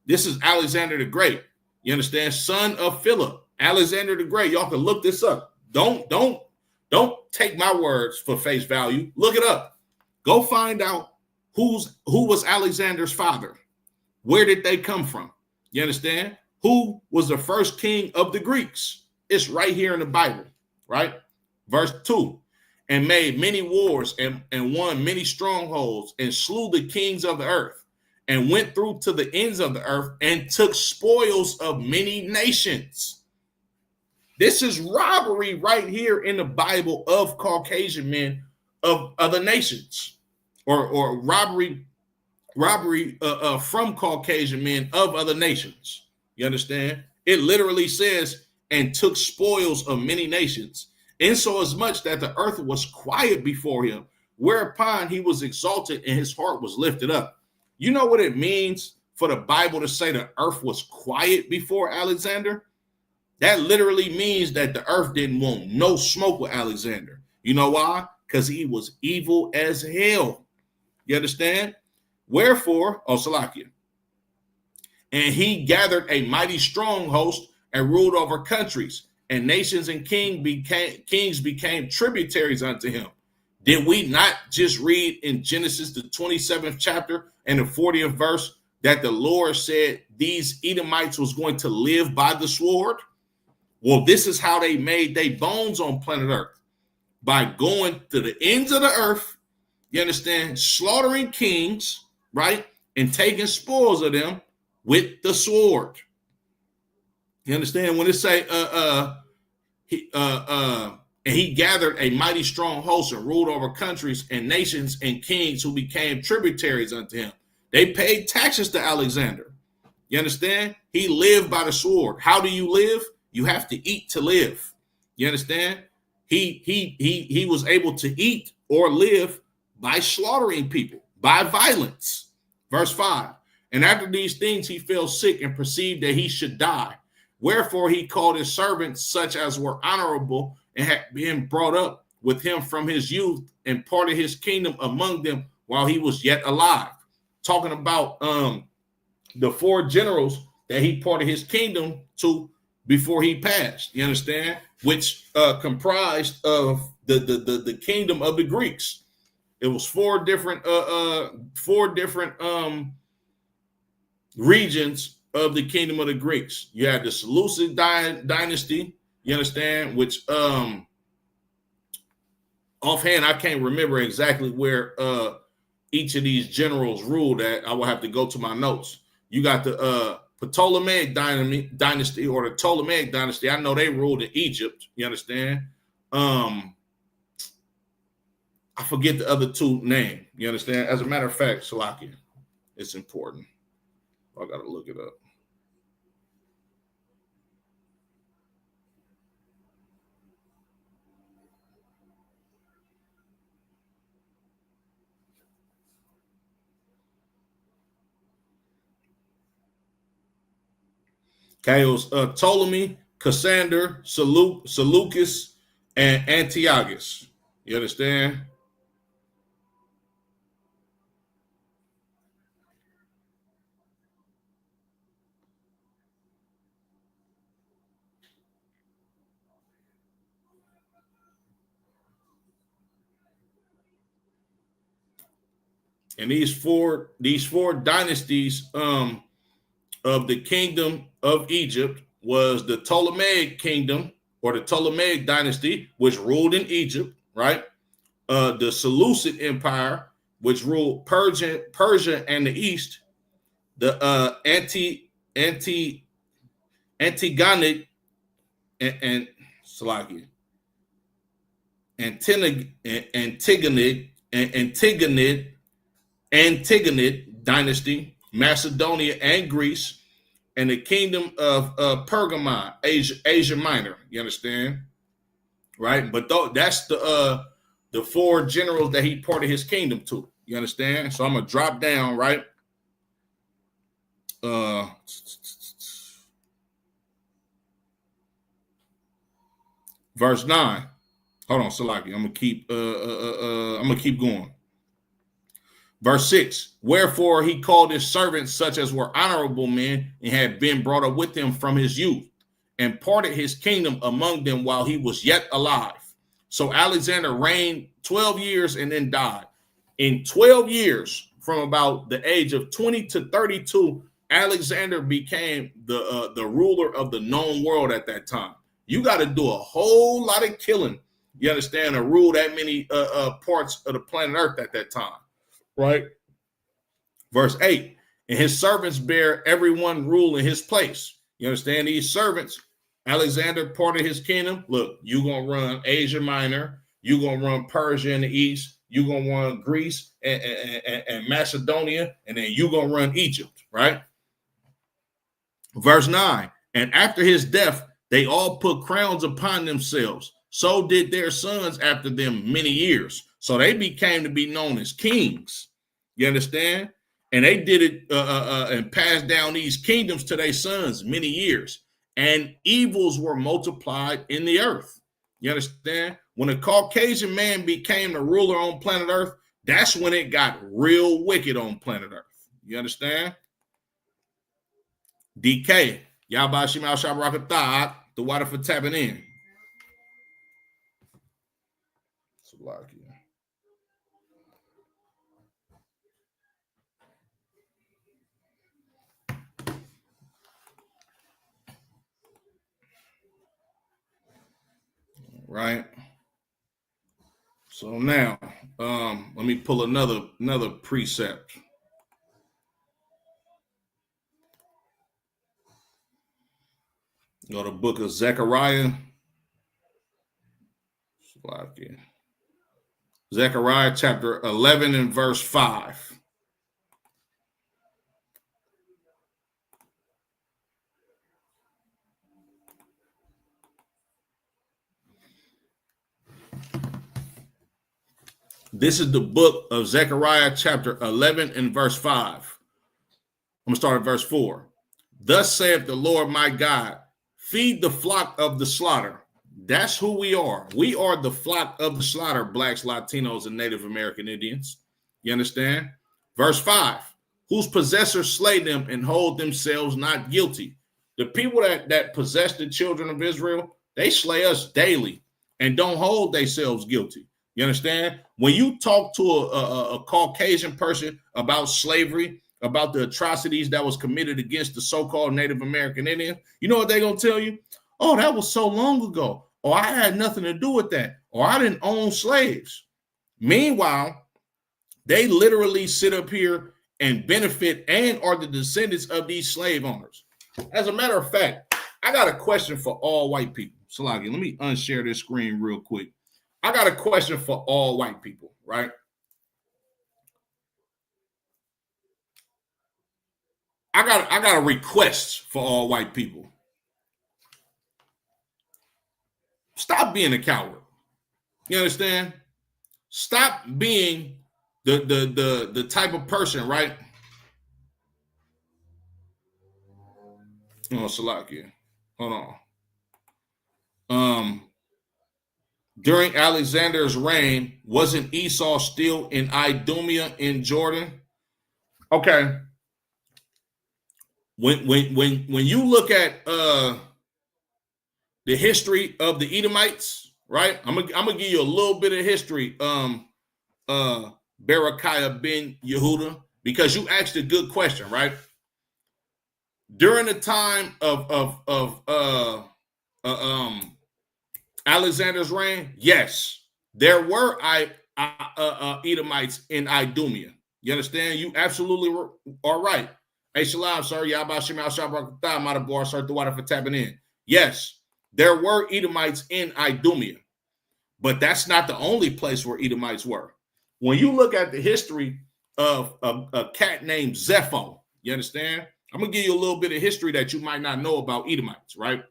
This is Alexander the Great. You understand? Son of Philip. Alexander the Great. Y'all can look this up. Don't take my words for face value. Look it up. Go find out who was Alexander's father. Where did they come from? You understand? Who was the first king of the Greeks? It's right here in the Bible, right? Verse 2. And made many wars and won many strongholds and slew the kings of the earth and went through to the ends of the earth and took spoils of many nations. This is robbery right here in the Bible of Caucasian men of other nations, or robbery from Caucasian men of other nations. You understand? It literally says, and took spoils of many nations, insomuch that the earth was quiet before him, whereupon he was exalted and his heart was lifted up. You know what it means for the Bible to say the earth was quiet before Alexander? That literally means that the earth didn't want no smoke with Alexander. You know why? Because he was evil as hell. You understand? Wherefore, Salakia, and he gathered a mighty strong host and ruled over countries, and nations and kings became tributaries unto him. Did we not just read in Genesis, the 27th chapter and the 40th verse, that the Lord said these Edomites was going to live by the sword? Well, this is how they made their bones on planet Earth, by going to the ends of the earth, you understand, slaughtering kings, right, and taking spoils of them with the sword. You understand? When it say, and he gathered a mighty strong host and ruled over countries and nations and kings who became tributaries unto him. They paid taxes to Alexander. You understand? He lived by the sword. How do you live? You have to eat to live. You understand? He was able to eat or live by slaughtering people, by violence. Verse 5. And after these things he fell sick and perceived that he should die. Wherefore he called his servants, such as were honorable and had been brought up with him from his youth, and parted his kingdom among them while he was yet alive. Talking about the 4 generals that he parted his kingdom to before he passed, you understand, which comprised of the kingdom of the Greeks. It was 4 different regions of the kingdom of the Greeks. You had the Seleucid dynasty, you understand, which offhand I can't remember exactly where each of these generals ruled at. I will have to go to my notes. You got the Ptolemaic dynasty, or the Ptolemaic dynasty. I know they ruled in Egypt, you understand. I forget the other 2 names, you understand. As a matter of fact, Salakia, it's important. I gotta look it up. Okay, it was Ptolemy, Cassander, Seleucus, and Antiochus. You understand? And these four dynasties of the kingdom of Egypt was the Ptolemaic kingdom, or the Ptolemaic dynasty, which ruled in Egypt, right? The Seleucid Empire, which ruled Persia and the East. The Antigonic and Salakia, Antigonid dynasty, Macedonia and Greece, and the kingdom of Pergamon, Asia Minor. You understand, right? But that's the 4 generals that he parted his kingdom to. You understand? So I'm gonna drop down, right? Verse 9. Hold on, Salaki. I'm gonna keep going. Verse 6. Wherefore he called his servants, such as were honorable men, and had been brought up with him from his youth, and parted his kingdom among them while he was yet alive. So Alexander reigned 12 years and then died. In 12 years, from about the age of 20 to 32, Alexander became the ruler of the known world at that time. You got to do a whole lot of killing, you understand, to rule that many parts of the planet Earth at that time, right? Verse 8, and his servants bear everyone rule in his place. You understand? These servants, Alexander parted his kingdom. Look, you're going to run Asia Minor. You're going to run Persia in the east. You're going to run Greece and Macedonia. And then you're going to run Egypt, right? Verse 9, and after his death, they all put crowns upon themselves. So did their sons after them many years. So they became to be known as kings. You understand? And they did it and passed down these kingdoms to their sons many years. And evils were multiplied in the earth. You understand? When a Caucasian man became the ruler on planet Earth, that's when it got real wicked on planet Earth. You understand? DK, Yahba Shema Shabrakatah, the water for tapping in. Right. So now, let me pull another precept. Go to the book of Zechariah. Zechariah chapter 11 and verse 5. This is the book of Zechariah chapter 11 and verse 5. I'm going to start at verse 4. Thus saith the Lord my God, feed the flock of the slaughter. That's who we are. We are the flock of the slaughter, blacks, Latinos, and Native American Indians. You understand? Verse 5. Whose possessors slay them and hold themselves not guilty. The people that possess the children of Israel, they slay us daily and don't hold themselves guilty. You understand? When you talk to a Caucasian person about slavery, about the atrocities that was committed against the so-called Native American Indian, you know what they're going to tell you? Oh, that was so long ago. Or I had nothing to do with that. Or I didn't own slaves. Meanwhile, they literally sit up here and benefit and are the descendants of these slave owners. As a matter of fact, I got a question for all white people. Salagi, let me unshare this screen real quick. I got a question for all white people, right? I got a request for all white people. Stop being a coward. You understand? Stop being the type of person, right? Oh, Salakia. Hold on. During Alexander's reign, wasn't Esau still in Idumea in Jordan? Okay. When you look at the history of the Edomites, right? I'm gonna give you a little bit of history. Berechiah ben Yehuda, because you asked a good question, right? During the time of Alexander's reign, yes, there were Edomites in Idumea. You understand? You absolutely are right. Hey, shalom, sir. Yabba Shemal Shabbat Madabar, sir, the water for tapping in. Yes, there were Edomites in Idumea, but that's not the only place where Edomites were. When you look at the history of a cat named Zepho, you understand? I'm going to give you a little bit of history that you might not know about Edomites, right?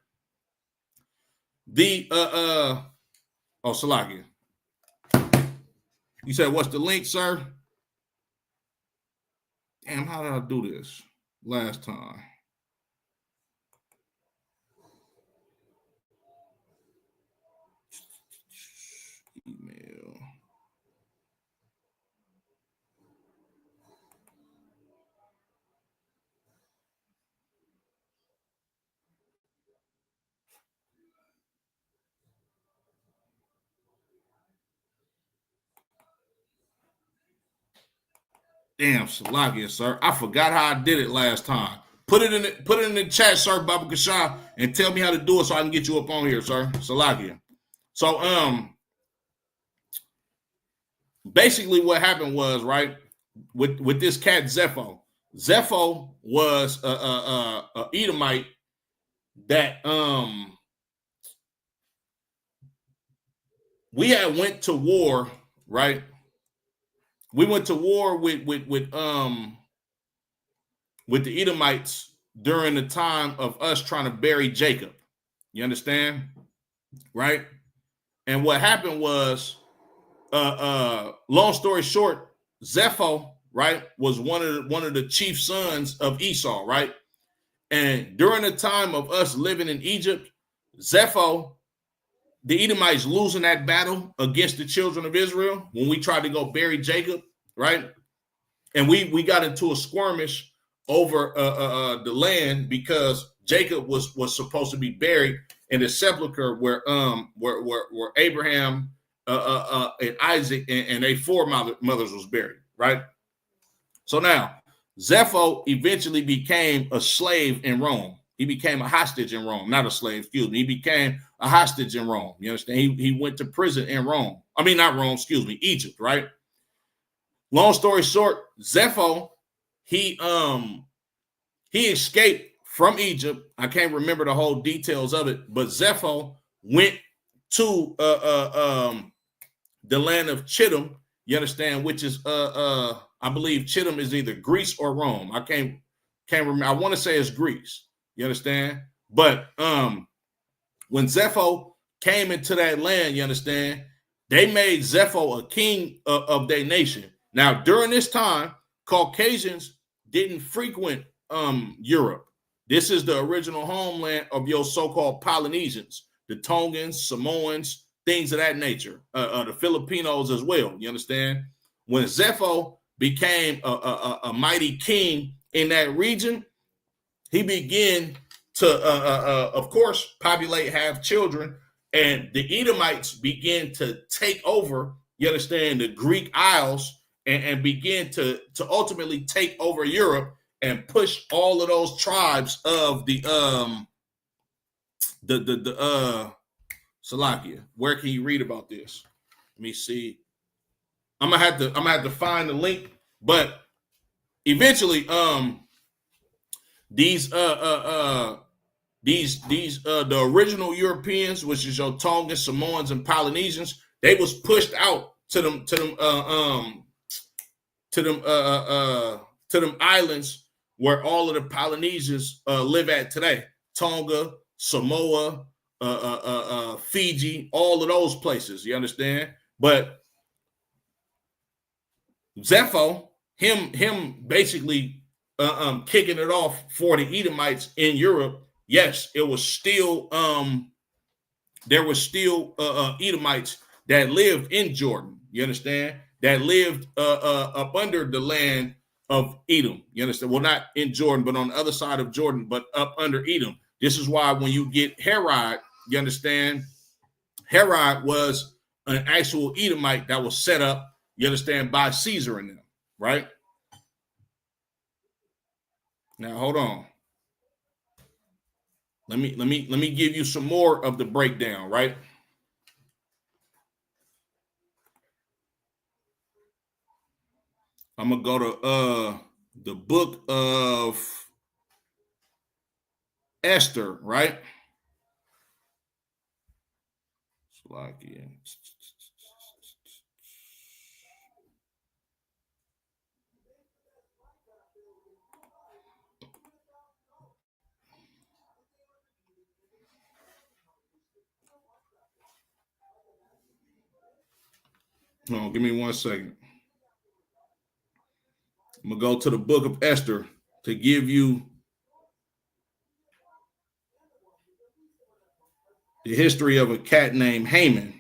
Salakia. You said, what's the link, sir? Damn, how did I do this last time? Email. Damn, Salakia, sir. I forgot how I did it last time. Put it in the chat, sir, Baba Kasha, and tell me how to do it so I can get you up on here, sir. Salakia. So, basically what happened was, right, with this cat Zepho. Zepho was a Edomite that we had went to war, right? We went to war with the Edomites during the time of us trying to bury Jacob. You understand? Right? And what happened was, long story short, Zepho, right, was one of the chief sons of Esau, right? And during the time of us living in Egypt, Zepho, the Edomites losing that battle against the children of Israel when we tried to go bury Jacob, right? And we got into a skirmish over the land because Jacob was supposed to be buried in the sepulcher where Abraham and Isaac and they foremothers was buried, right? So now Zepho eventually became a slave in Rome. He became a hostage in Rome, not a slave, excuse me. He became a hostage in Rome. You understand? He went to prison in Rome. I mean, not Rome, excuse me, Egypt, right? Long story short, Zepho, he escaped from Egypt. I can't remember the whole details of it, but Zepho went to the land of Chittim, you understand, which is I believe Chittim is either Greece or Rome. I can't remember. I want to say it's Greece. You understand? But when Zepho came into that land, you understand, they made Zepho a king of their nation. Now, during this time, Caucasians didn't frequent Europe. This is the original homeland of your so-called Polynesians, the Tongans, Samoans, things of that nature, the Filipinos as well. You understand? When Zepho became a mighty king in that region, he began to, of course, populate, have children, and the Edomites began to take over, you understand, the Greek Isles and begin to ultimately take over Europe and push all of those tribes of the Salakia. Where can you read about this? Let me see. I'm gonna have to find the link, but eventually, the original Europeans, which is your Tongans, Samoans, and Polynesians, they was pushed out to them islands where all of the Polynesians live at today. Tonga, Samoa, Fiji, all of those places. You understand? But Zepho, him basically kicking it off for the Edomites in Europe. Yes, it was still there was still Edomites that lived in Jordan. You understand? That lived up under the land of Edom. You understand? Well, not in Jordan, but on the other side of Jordan, but up under Edom. This is why when you get Herod, you understand? Herod was an actual Edomite that was set up, you understand, by Caesar and them, right? Now hold on. Let me give you some more of the breakdown, right? I'm gonna go to the book of Esther, right? Slovakia. Hold on, give me 1 second. I'm gonna go to the book of Esther to give you the history of a cat named Haman.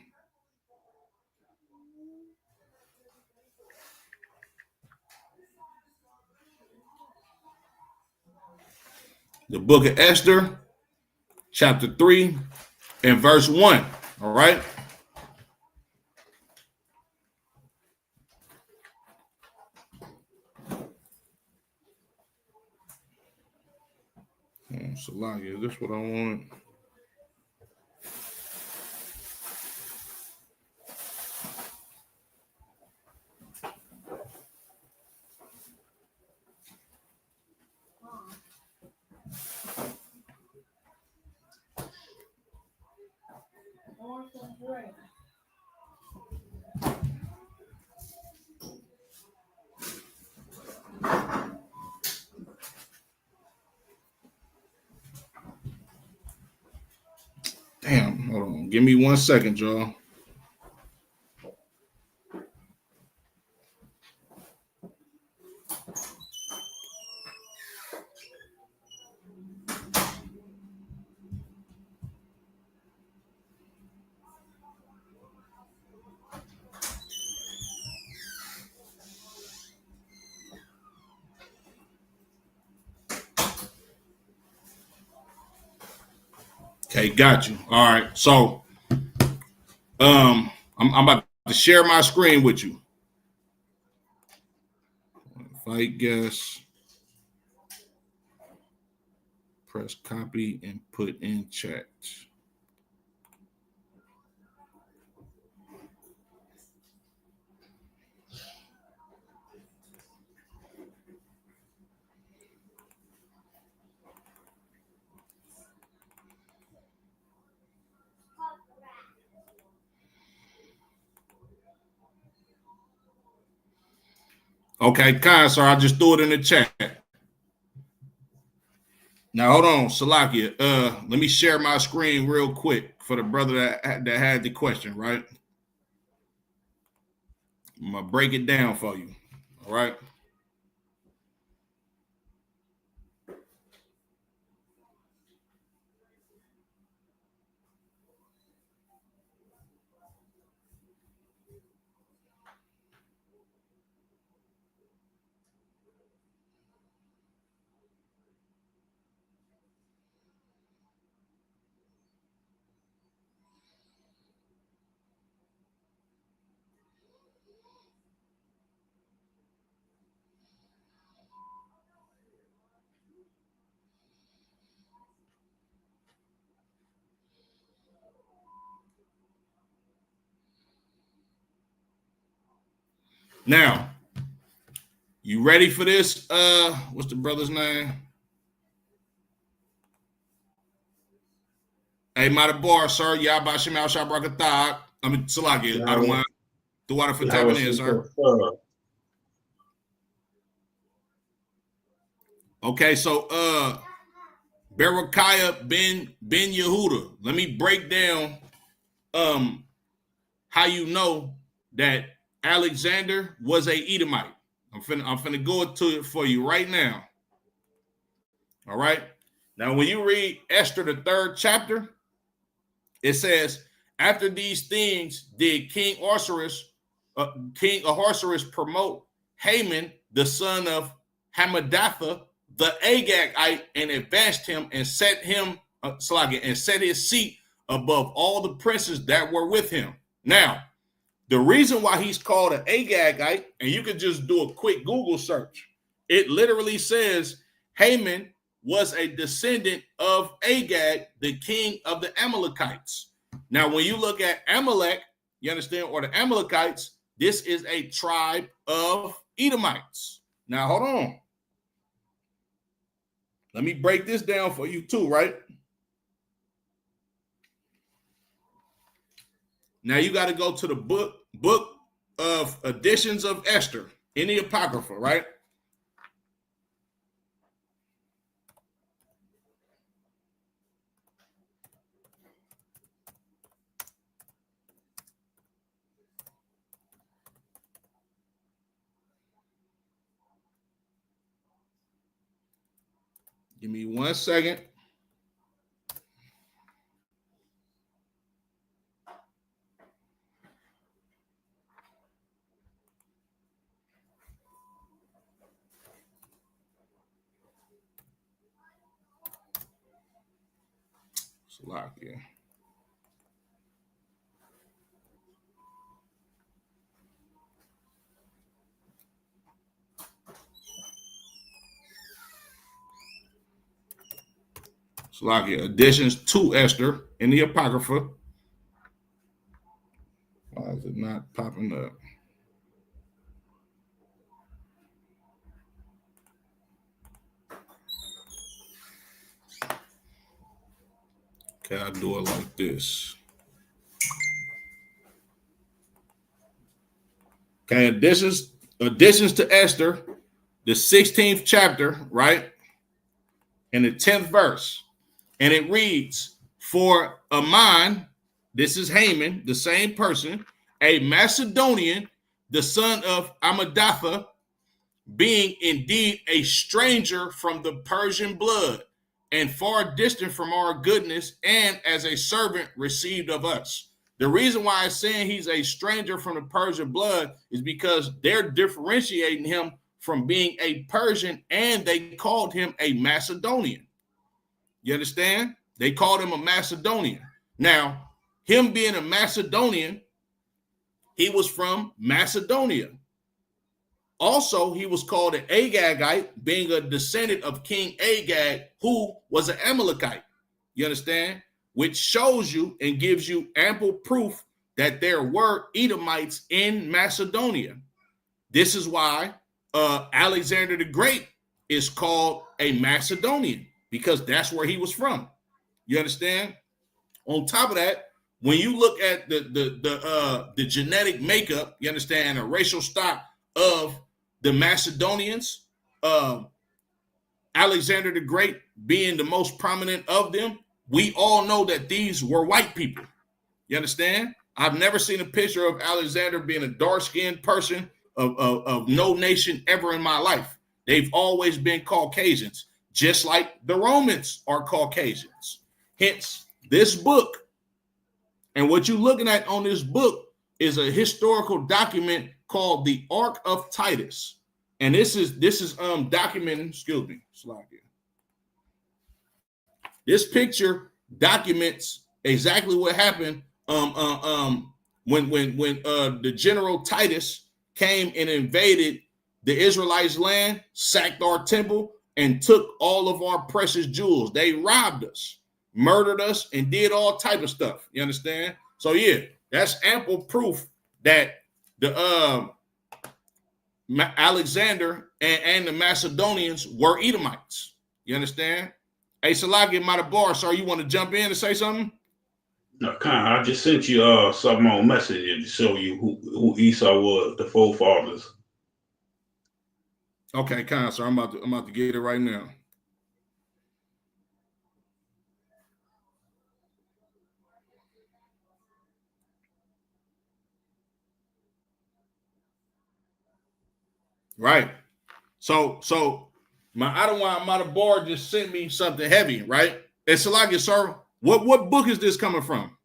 The book of Esther, chapter 3 and verse 1. All right. Salakia, is this what I want? Damn, hold on. Give me 1 second, y'all. Okay, got you. All right. So I'm about to share my screen with you. Fight guess. Press copy and put in chat. Okay, kind sir, I just threw it in the chat. Now hold on, Salakia. Let me share my screen real quick for the brother that had the question, right? I'm gonna break it down for you. All right. Now, you ready for this? What's the brother's name? Hey, Matabar, sir. Yabba Shemal Shabrakatah. I mean, Salakia. I don't want the water for tapping in, sir. Okay, so Berechiah ben Yehuda. Let me break down how you know that Alexander was a Edomite. I'm finna go to it for you right now. All right. Now, when you read Esther, the 3rd chapter, it says, after these things did King Ahasuerus promote Haman, the son of Hammedatha, the Agagite, and advanced him and set him, and set his seat above all the princes that were with him. Now, the reason why he's called an Agagite, and you can just do a quick Google search, it literally says Haman was a descendant of Agag, the king of the Amalekites. Now, when you look at Amalek, you understand, or the Amalekites, this is a tribe of Edomites. Now, hold on. Let me break this down for you too, right? Now, you got to go to the book of editions of Esther in the Apocrypha, right? Give me 1 second. Slovakia. Slovakia. Additions to Esther in the Apocrypha. Why is it not popping up? Okay, I do it like this. Okay, additions to Esther, the 16th chapter, right? And the 10th verse. And it reads, for Aman, this is Haman, the same person, a Macedonian, the son of Amadatha, being indeed a stranger from the Persian blood, and far distant from our goodness, and as a servant received of us. The reason why it's saying he's a stranger from the Persian blood is because they're differentiating him from being a Persian, and they called him a Macedonian. You understand? They called him a Macedonian. Now, him being a Macedonian, he was from Macedonia. Also, he was called an Agagite, being a descendant of King Agag, who was an Amalekite. You understand? Which shows you and gives you ample proof that there were Edomites in Macedonia. This is why Alexander the Great is called a Macedonian, because that's where he was from. You understand? On top of that, when you look at the genetic makeup, you understand, the racial stock of the Macedonians, Alexander the Great being the most prominent of them, we all know that these were white people. You understand? I've never seen a picture of Alexander being a dark-skinned person of no nation ever in my life. They've always been Caucasians, just like the Romans are Caucasians. Hence, this book, and what you're looking at on this book is a historical document called the Ark of Titus. And this is documenting, excuse me, slide here. This picture documents exactly what happened when the general Titus came and invaded the Israelites' land, sacked our temple, and took all of our precious jewels. They robbed us, murdered us, and did all type of stuff. You understand? So yeah, that's ample proof that the Alexander and the Macedonians were Edomites. You understand? Hey, Salaki Matabar, sir, you want to jump in and say something? No, I just sent you some more message to show you who Esau was, the forefathers. Okay, sir, I'm about to get it right now. Right. So my Adawan Matabar just sent me something heavy, right? And Salaki, sir, what book is this coming from?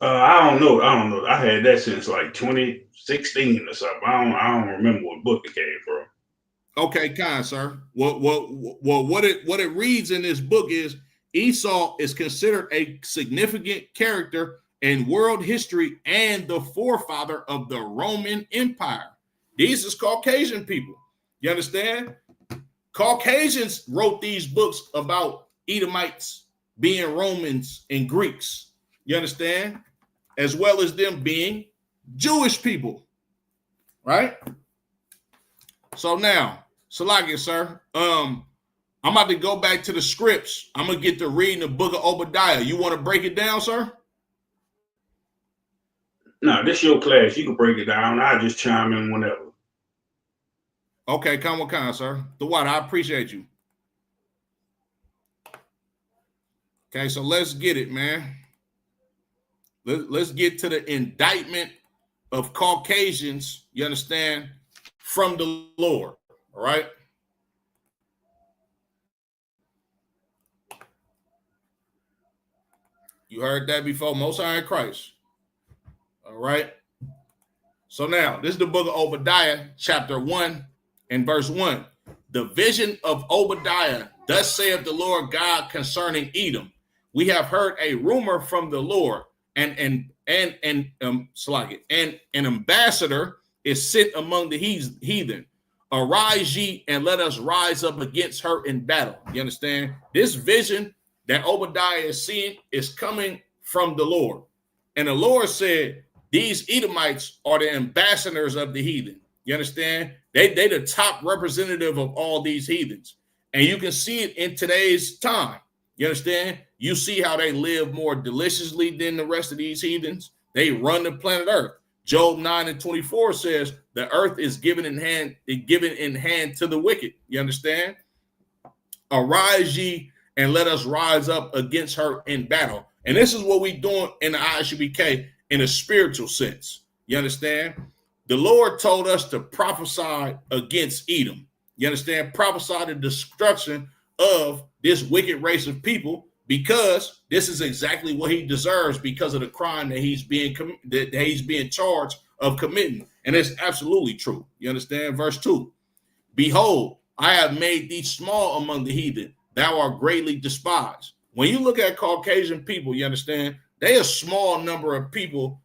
I don't know. I had that since like 2016 or something. I don't remember what book it came from. Okay, sir. What it reads in this book is Esau is considered a significant character in world history and the forefather of the Roman Empire. These is Caucasian people. You understand? Caucasians wrote these books about Edomites being Romans and Greeks. You understand? As well as them being Jewish people. Right? So now, Salakia, sir, I'm about to go back to the scripts. I'm going to get to reading the book of Obadiah. You want to break it down, sir? No, this your class. You can break it down. I'll just chime in whenever. Okay, come on, sir. The what? I appreciate you. Okay, so let's get it, man. Let's get to the indictment of Caucasians, you understand, from the Lord, all right? You heard that before, Most High in Christ, all right? So now, this is the book of Obadiah, chapter 1 and verse 1. The vision of Obadiah, thus saith the Lord God concerning Edom. We have heard a rumor from the Lord, and an ambassador is sent among the heathen. Arise ye and let us rise up against her in battle. You understand? This vision that Obadiah is seeing is coming from the Lord. And the Lord said, these Edomites are the ambassadors of the heathen. You understand? They the top representative of all these heathens. And you can see it in today's time. You understand? You see how they live more deliciously than the rest of these heathens. They run the planet Earth. Job 9:24 says the earth is given in hand to the wicked. You understand? Arise ye and let us rise up against her in battle. And this is what we doing in the ISUBK in a spiritual sense. You understand? The Lord told us to prophesy against Edom. You understand? Prophesy the destruction of this wicked race of people, because this is exactly what he deserves because of the crime that he's being charged of committing. And it's absolutely true. You understand? Verse 2. Behold, I have made thee small among the heathen. Thou art greatly despised. when you look at Caucasian people, you understand they a small number of people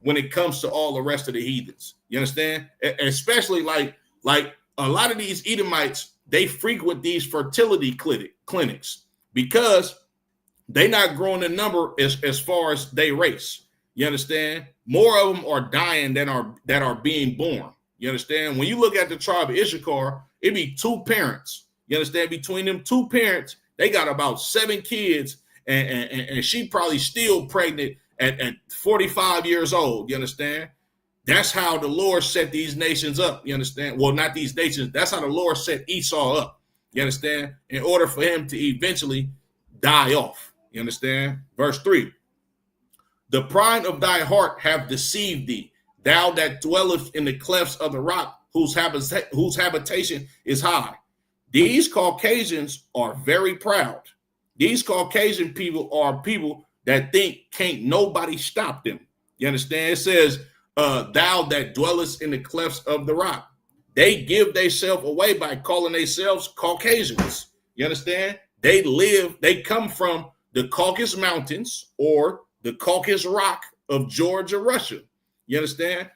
when it comes to all the rest of the heathens. You understand? Especially like a lot of these Edomites, they frequent these fertility clinics because they not growing in number as far as they race. You understand? More of them are dying than are being born. You understand? When you look at the tribe of Issachar, it be two parents. You understand? Between them two parents, they got about 7 kids, and she probably still pregnant at 45 years old. You understand? That's how the Lord set these nations up. You understand? Well, not these nations. That's how the Lord set Esau up. You understand? In order for him to eventually die off. You understand? Verse 3. The pride of thy heart have deceived thee, thou that dwelleth in the clefts of the rock, whose habitation is high. These Caucasians are very proud. These Caucasian people are people that think can't nobody stop them. You understand? It says, thou that dwellest in the clefts of the rock. They give themselves away by calling themselves Caucasians. You understand? They come from the Caucasus Mountains or the Caucasus Rock of Georgia, Russia. You understand?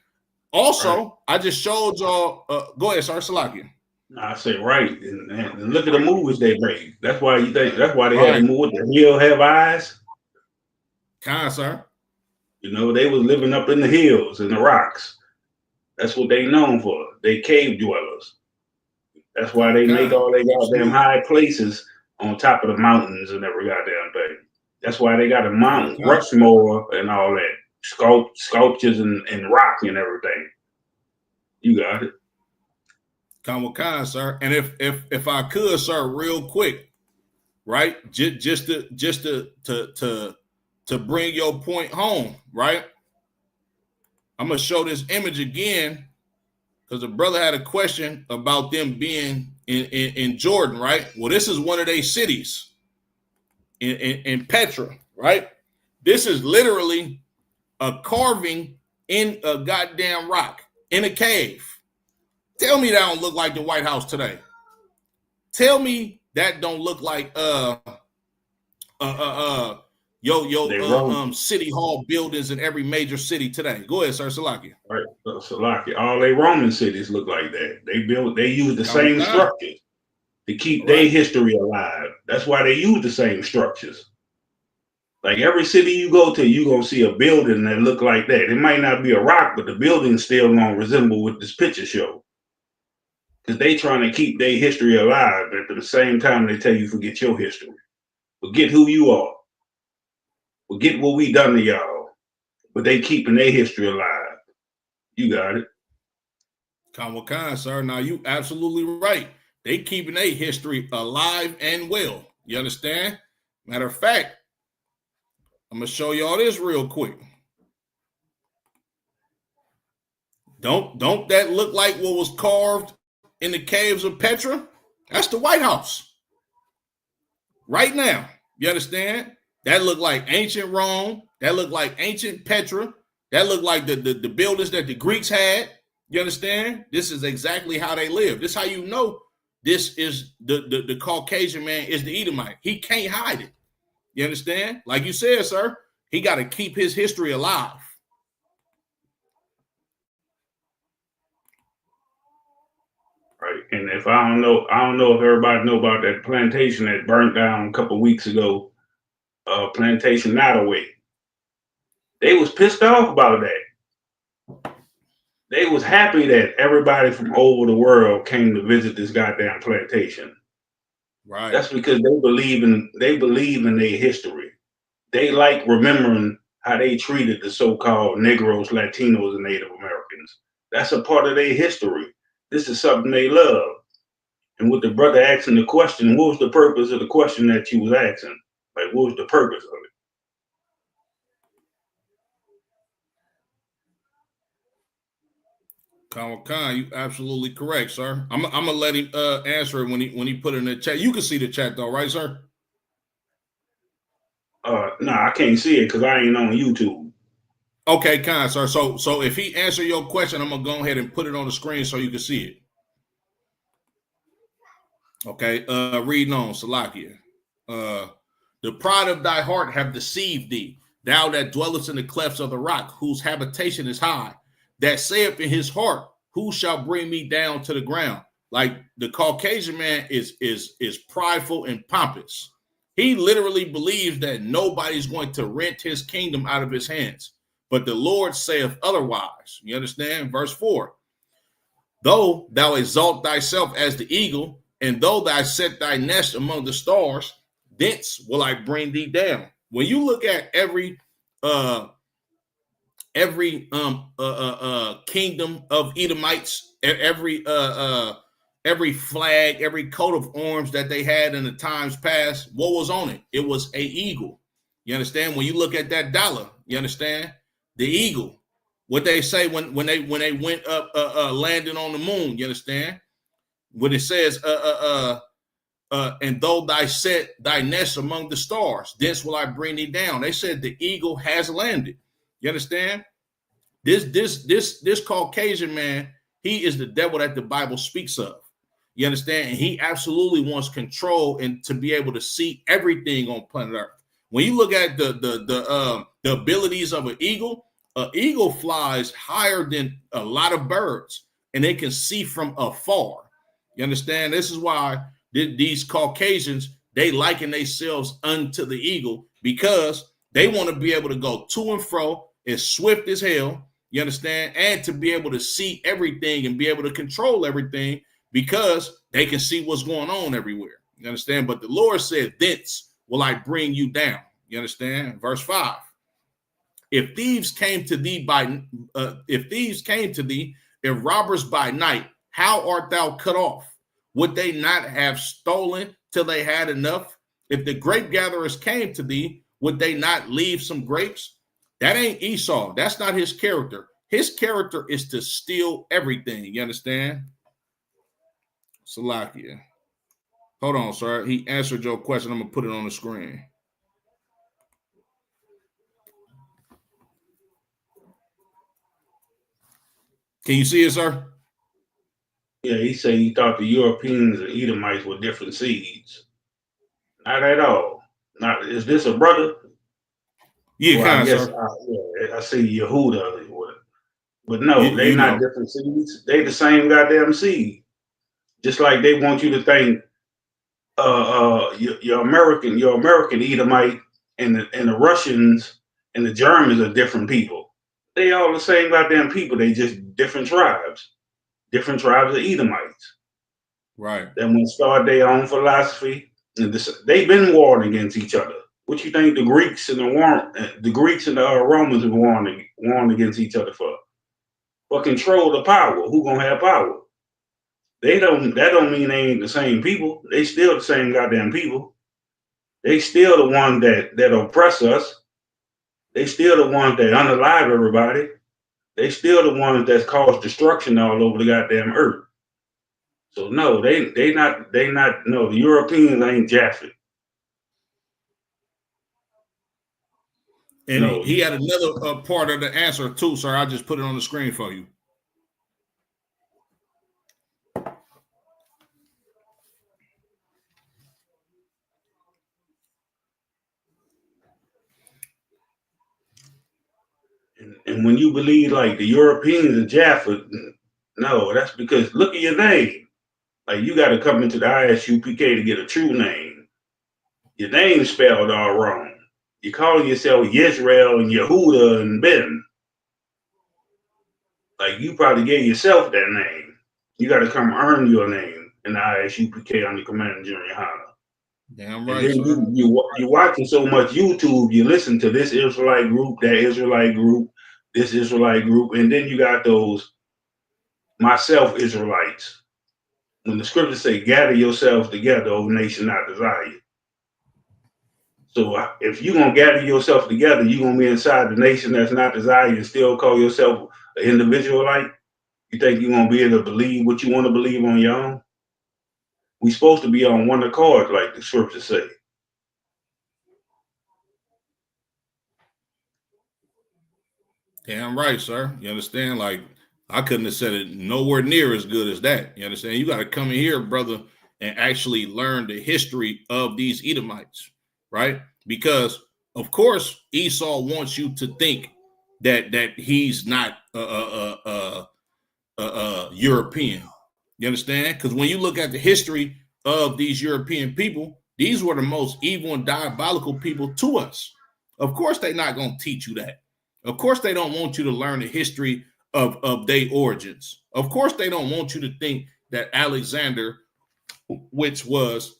Also, right. I just showed y'all. Go ahead, sir. Salakia. I say right, and look at the movies they made. That's why you think. That's why they had the movie "The Hill Have Eyes." Sir. You know, they was living up in the hills and the rocks. That's what they known for. They cave dwellers. That's why they make all they goddamn high places on top of the mountains and every goddamn thing. That's why they got a Mount Rushmore and all that sculptures and rock and everything. You got it. Come, sir. And if I could, sir, real quick, right? Just to bring your point home, right? I'm gonna show this image again because the brother had a question about them being in Jordan, right? Well, this is one of their cities in Petra, right? This is literally a carving in a goddamn rock in a cave. Tell me that don't look like the White House today. Tell me that don't look like city hall buildings in every major city today. Go ahead, sir. Salakia. Right, Salakia. All they Roman cities look like that. They use the same structures to keep their history alive. That's why they use the same structures. Like every city you go to, you're gonna see a building that look like that. It might not be a rock, but the building still gonna resemble what this picture show. Because they trying to keep their history alive, but at the same time they tell you forget your history. Forget who you are. Forget what we done to y'all. But they keeping their history alive. You got it. Khan, sir. Now you absolutely right. They keeping their history alive and well. You understand? Matter of fact, I'm gonna show y'all this real quick. Don't that look like what was carved in the caves of Petra? That's the White House. Right now. You understand? That looked like ancient Rome. That looked like ancient Petra. That looked like the buildings that the Greeks had. You understand? This is exactly how they live. This is how you know this is the Caucasian man is the Edomite. He can't hide it. You understand? Like you said, sir, he got to keep his history alive. Right. And if I don't know if everybody know about that plantation that burnt down a couple of weeks ago, plantation Nottoway. They was pissed off about that. They was happy that everybody from over the world came to visit this goddamn plantation. Right. That's because they believe in their history. They like remembering how they treated the so-called Negroes, Latinos, and Native Americans. That's a part of their history. This is something they love. And with the brother asking the question, what was the purpose of the question that you was asking? Like, what was the purpose of it? Khan, you absolutely correct, sir. I'm gonna let him answer it when he put it in the chat. You can see the chat though, right, sir? No, I can't see it because I ain't on YouTube. Okay, Khan, sir. So if he answer your question, I'm gonna go ahead and put it on the screen so you can see it. Okay, reading on Salakia. The pride of thy heart have deceived thee, thou that dwellest in the clefts of the rock, whose habitation is high, that saith in his heart, who shall bring me down to the ground? Like the Caucasian man is prideful and pompous. He literally believes that nobody's going to rent his kingdom out of his hands. But the Lord saith otherwise. You understand? Verse 4. Though thou exalt thyself as the eagle, and though thou set thy nest among the stars, thence will I bring thee down. When you look at every kingdom of Edomites, every flag, every coat of arms that they had in the times past, what was on it? It was a eagle. You understand? When you look at that dollar, you understand? The eagle. What they say when they went up landing on the moon, you understand? When it says and though thy set thy nest among the stars, thence will I bring thee down. They said the eagle has landed. You understand? This Caucasian man, he is the devil that the Bible speaks of. You understand? And he absolutely wants control and to be able to see everything on planet Earth. When you look at the abilities of an eagle flies higher than a lot of birds, and they can see from afar. You understand? This is why these Caucasians, they liken themselves unto the eagle, because they want to be able to go to and fro as swift as hell. You understand? And to be able to see everything and be able to control everything, because they can see what's going on everywhere. You understand? But the Lord said, thence will I bring you down. You understand? Verse 5. If thieves came to thee and robbers by night, how art thou cut off? Would they not have stolen till they had enough? If the grape gatherers came to thee, would they not leave some grapes? That ain't Esau. That's not his character. His character is to steal everything. You understand? Salakia. Hold on, sir. He answered your question. I'm going to put it on the screen. Can you see it, sir? Yeah, he said he thought the Europeans and Edomites were different seeds. Not at all. Not is this a brother? Yeah, well, kind I of, guess sir. I see Yehuda. But no, they not different seeds. They the same goddamn seed. Just like they want you to think your American Edomite and the Russians and the Germans are different people. They all the same goddamn people. They just different tribes of Edomites. Right. That want to start their own philosophy. And they've been warring against each other. What you think the Greeks and the Romans have warring against each other for? For control the power. Who gonna have power? That don't mean they ain't the same people. They still the same goddamn people. They still the ones that oppress us. They still the ones that unalive everybody. They still the ones that's caused destruction all over the goddamn earth. So no, they not no, the Europeans ain't Japheth. And no, he had another part of the answer too, sir. I just put it on the screen for you. And when you believe like the Europeans are Japheth, no, that's because look at your name. Like you got to come into the ISUPK to get a true name. Your name's spelled all wrong. You call yourself Yisrael and Yehuda and Ben. Like you probably gave yourself that name. You got to come earn your name in the ISUPK under Commander General Hana. Damn right. And then you watching so much YouTube, you listen to this Israelite group, that Israelite group, this Israelite group, and then you got those myself Israelites. When the scriptures say, gather yourselves together, O nation not desire. So if you're going to gather yourself together, you're going to be inside the nation that's not desired and still call yourself an individualite? You think you're going to be able to believe what you want to believe on your own? We're supposed to be on one accord, like the scriptures say. Damn right, sir. You understand? Like, I couldn't have said it nowhere near as good as that. You understand? You got to come in here, brother, and actually learn the history of these Edomites. right? Because of course Esau wants you to think that he's not European. You understand? Because when you look at the history of these European people, these were the most evil and diabolical people to us. Of course, they're not going to teach you that. Of course, they don't want you to learn the history of their origins. Of course, they don't want you to think that Alexander, which was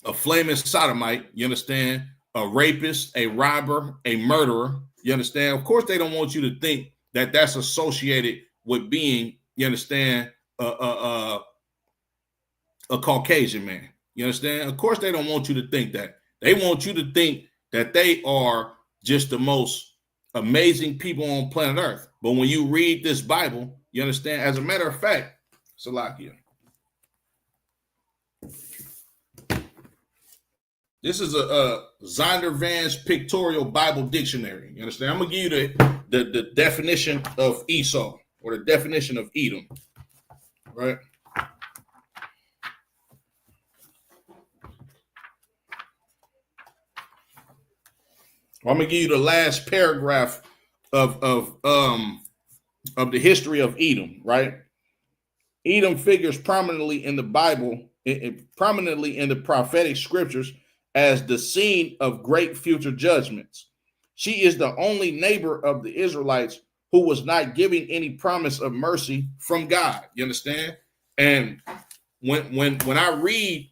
a flaming sodomite, you understand, a rapist, a robber, a murderer, you understand? Of course, they don't want you to think that that's associated with being, you understand, a Caucasian man. You understand? Of course, they don't want you to think that. They want you to think that they are just the most amazing people on planet Earth. But when you read this Bible, you understand, as a matter of fact, Salakia, this is a Zondervan's Pictorial Bible Dictionary. You understand? I'm going to give you the definition of Esau, or the definition of Edom, right? I'm going to give you the last paragraph of the history of Edom, right? Edom figures prominently in the Bible, prominently in the prophetic scriptures, as the scene of great future judgments. She is the only neighbor of the Israelites who was not giving any promise of mercy from God. You understand? And when I read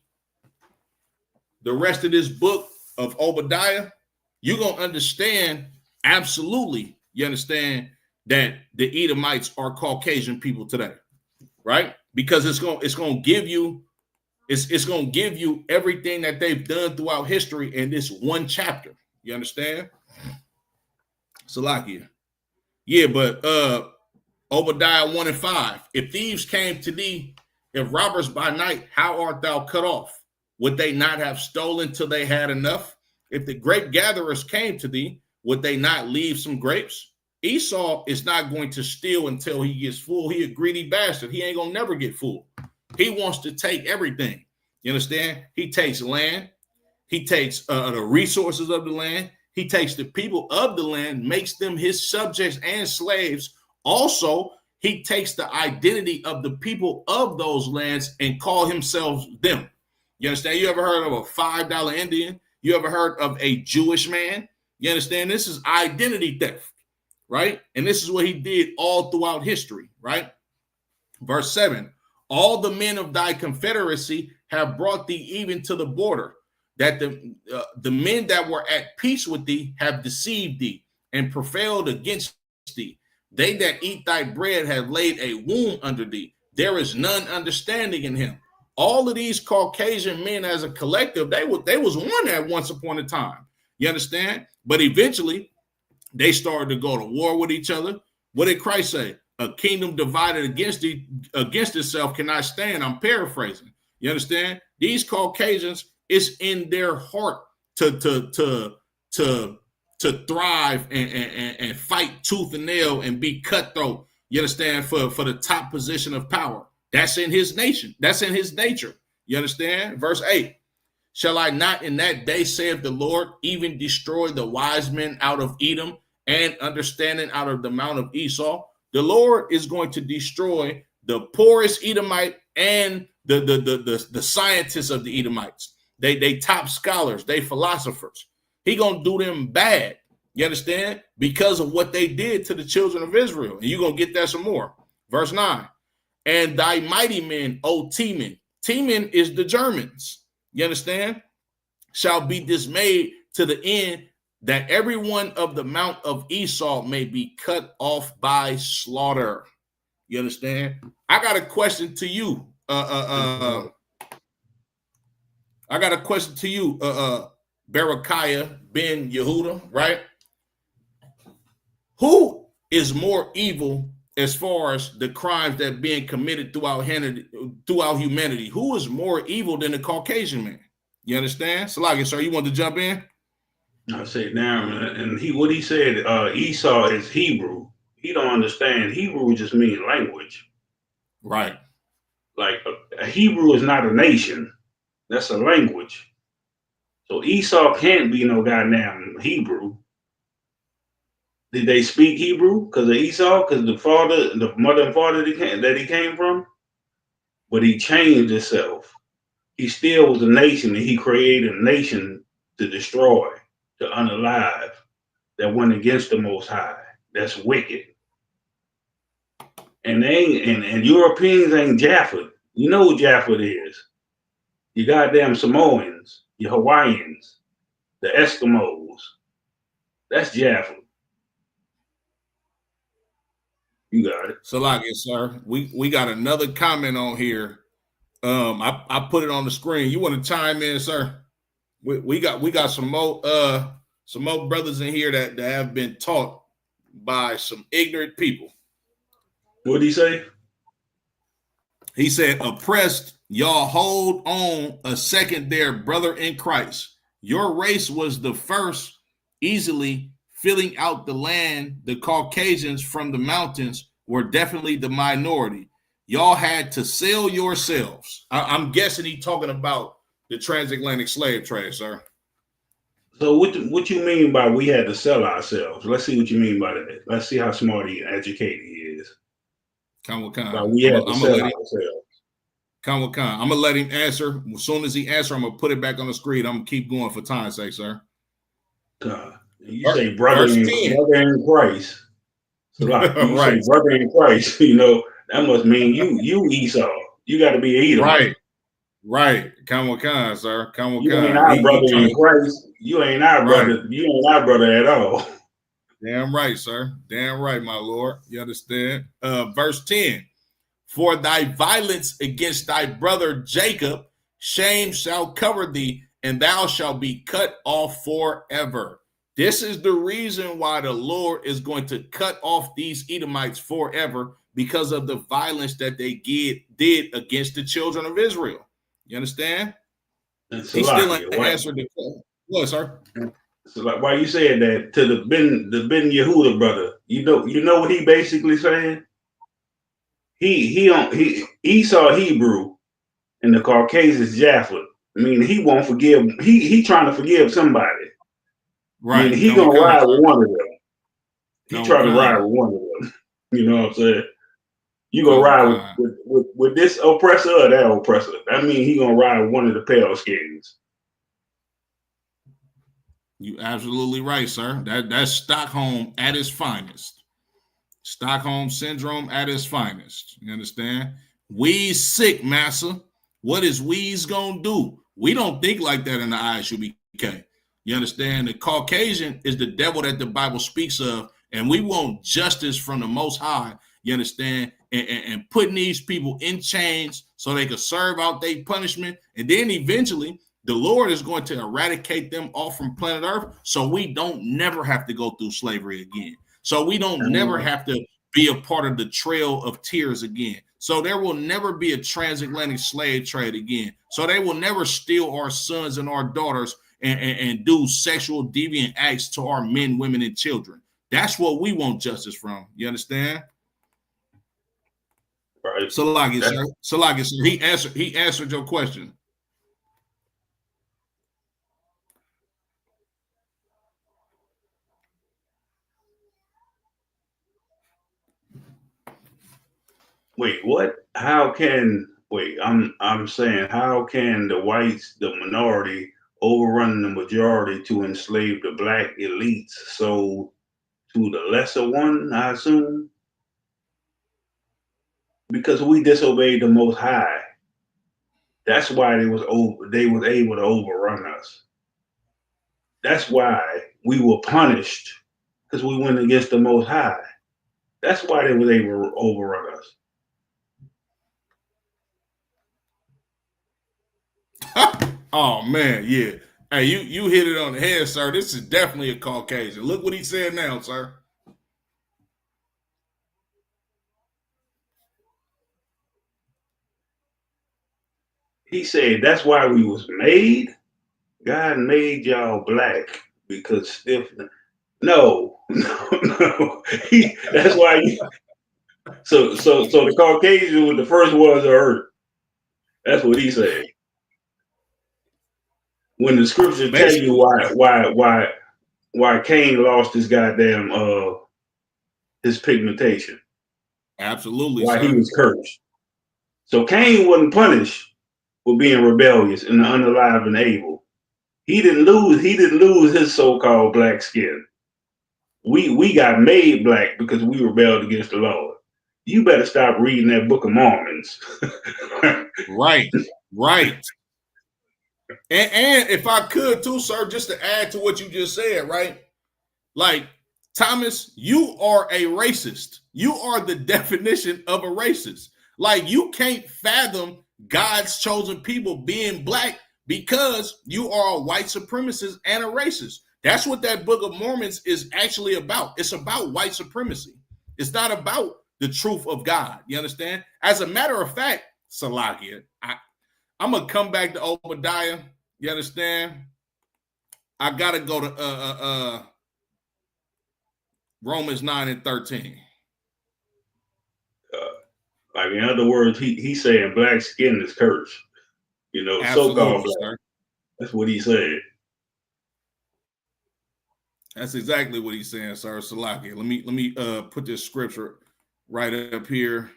the rest of this book of Obadiah, you're going to understand absolutely, you understand, that the Edomites are Caucasian people today, right? Because it's going to give you everything that they've done throughout history in this one chapter. You understand? Salakia. Yeah, but Obadiah 1:5. If thieves came to thee, if robbers by night, how art thou cut off? Would they not have stolen till they had enough? If the grape gatherers came to thee, would they not leave some grapes? Esau is not going to steal until he gets full. He a greedy bastard. He ain't going to never get full. He wants to take everything. You understand? He takes land. He takes the resources of the land. He takes the people of the land, makes them his subjects and slaves. Also, he takes the identity of the people of those lands and call himself them. You understand? You ever heard of a $5 Indian? You ever heard of a Jewish man? You understand? This is identity theft, right? And this is what he did all throughout history, right? Verse 7, all the men of thy confederacy have brought thee even to the border, that the men that were at peace with thee have deceived thee and prevailed against thee. They that eat thy bread have laid a wound under thee. There is none understanding in him. All of these Caucasian men as a collective, they was one at once upon a time. You understand? But eventually, they started to go to war with each other. What did Christ say? A kingdom divided against itself cannot stand. I'm paraphrasing. You understand? These Caucasians, it's in their heart to thrive and fight tooth and nail and be cutthroat. You understand? For the top position of power. That's in his nation. That's in his nature. You understand? Verse 8. Shall I not in that day, saith the Lord, even destroy the wise men out of Edom and understanding out of the mount of Esau? The Lord is going to destroy the poorest Edomite and the scientists of the Edomites. They top scholars, they philosophers. He gonna do them bad. You understand? Because of what they did to the children of Israel. And you're gonna get that some more. Verse 9. And thy mighty men, O Teman. Teman is the Germans. You understand? Shall be dismayed to the end that every one of the mount of Esau may be cut off by slaughter. You understand? I got a question to you. I got a question to you, Berechiah ben Yehuda, right? Who is more evil as far as the crimes that are being committed throughout humanity? Who is more evil than the Caucasian man? You understand? Salakia, sir, you want to jump in? I said now, and what he said, Esau is Hebrew. He don't understand. Hebrew just means language. Right. Like a Hebrew is not a nation. That's a language. So Esau can't be no goddamn Hebrew. Did they speak Hebrew because of Esau? Because the mother and father that he came from? But he changed himself. He still was a nation, and he created a nation to destroy, to unalive, that went against the Most High. That's wicked. And they ain't, and Europeans ain't Japheth. You know who Japheth is. You goddamn Samoans, you Hawaiians, the Eskimos. That's Japheth. You got it. So like it, sir. We got another comment on here. I put it on the screen. You want to chime in, sir? We got some more brothers in here that have been taught by some ignorant people. What did he say? He said, oppressed, y'all hold on a second there, brother in Christ. Your race was the first, easily filling out the land. The Caucasians from the mountains were definitely the minority. Y'all had to sell yourselves. I'm guessing he's talking about the transatlantic slave trade, sir. So what you mean by we had to sell ourselves? Let's see what you mean by that. Let's see how smart and educated he is. Come with Like we had to sell ourselves. I'm gonna let him answer. As soon as he answers, I'm gonna put it back on the screen. I'm gonna keep going for time's sake, sir. You say brother in Christ. So like you right. say brother in Christ, you know, that must mean you Esau. You got to be Edom. Right. Come with Khan, sir. Come with You Khan. ain't our brother in Christ. You ain't our brother. You ain't our brother at all. Damn right, sir. Damn right, my Lord. You understand? Verse 10. For thy violence against thy brother Jacob, shame shall cover thee, and thou shalt be cut off forever. This is the reason why the Lord is going to cut off these Edomites forever, because of the violence that they did against the children of Israel. You understand? He still ain't answered the question. What, sir? So like why you saying that to the Ben Yehuda brother? You know what he basically saying? He Esau Hebrew and the Caucasians Japheth. I mean, he won't forgive. He trying to forgive somebody. Right. I mean, he gonna ride with one of them. He trying to ride with one of them. You know what I'm saying? You gonna ride with this oppressor or that oppressor? That means he gonna ride with one of the pale skins. You absolutely right, sir. That's Stockholm at its finest. Stockholm syndrome at its finest. You understand? We's sick, massa. What is we's gonna do? We don't think like that in the ISUBK. You understand? The Caucasian is the devil that the Bible speaks of, and we want justice from the Most High. You understand? And putting these people in chains so they could serve out their punishment, and then eventually the Lord is going to eradicate them off from planet Earth, so we don't never have to go through slavery again. So we don't never have to be a part of the trail of tears again. So there will never be a transatlantic slave trade again. So they will never steal our sons and our daughters and do sexual deviant acts to our men, women, and children. That's what we want justice from. You understand? Right. Salagi, sir. He answered your question. Wait, what? I'm saying, how can the whites, the minority, overrun the majority to enslave the black elites? So to the lesser one, I assume? Because we disobeyed the Most High. That's why they was able to overrun us. That's why we were punished, because we went against the Most High. That's why they was able to overrun us. Oh man, yeah. Hey, you hit it on the head, sir. This is definitely a Caucasian. Look what he said now, sir. He said that's why we was made. God made y'all black because stiff. No. That's why so the Caucasian was the first ones to hurt. That's what he said. When the scriptures tell you why Cain lost his goddamn his pigmentation. Absolutely, why sir. he was cursed. So Cain wasn't punished for being rebellious and unalive Abel. He didn't lose his so-called black skin. We got made black because we rebelled against the Lord. You better stop reading that Book of Mormons. Right. And if I could too, sir, just to add to what you just said, right? Like, Thomas, you are a racist. You are the definition of a racist. Like, you can't fathom God's chosen people being black because you are a white supremacist and a racist. That's what that Book of Mormons is actually about. It's about white supremacy. It's not about the truth of God. You understand? As a matter of fact, Salakia, I'm going to come back to Obadiah. You understand? I got to go to Romans 9:13. Like, in other words, he's saying black skin is cursed. You know, so-called black. Sir. That's what he said. That's exactly what he's saying, sir. Salaki. Let me put this scripture right up here.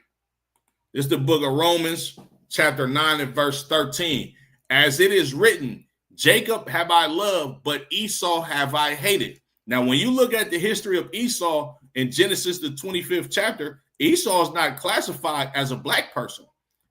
It's the book of Romans, chapter 9 and verse 13. As it is written, Jacob have I loved, but Esau have I hated. Now, when you look at the history of Esau in Genesis, the 25th chapter, Esau is not classified as a black person.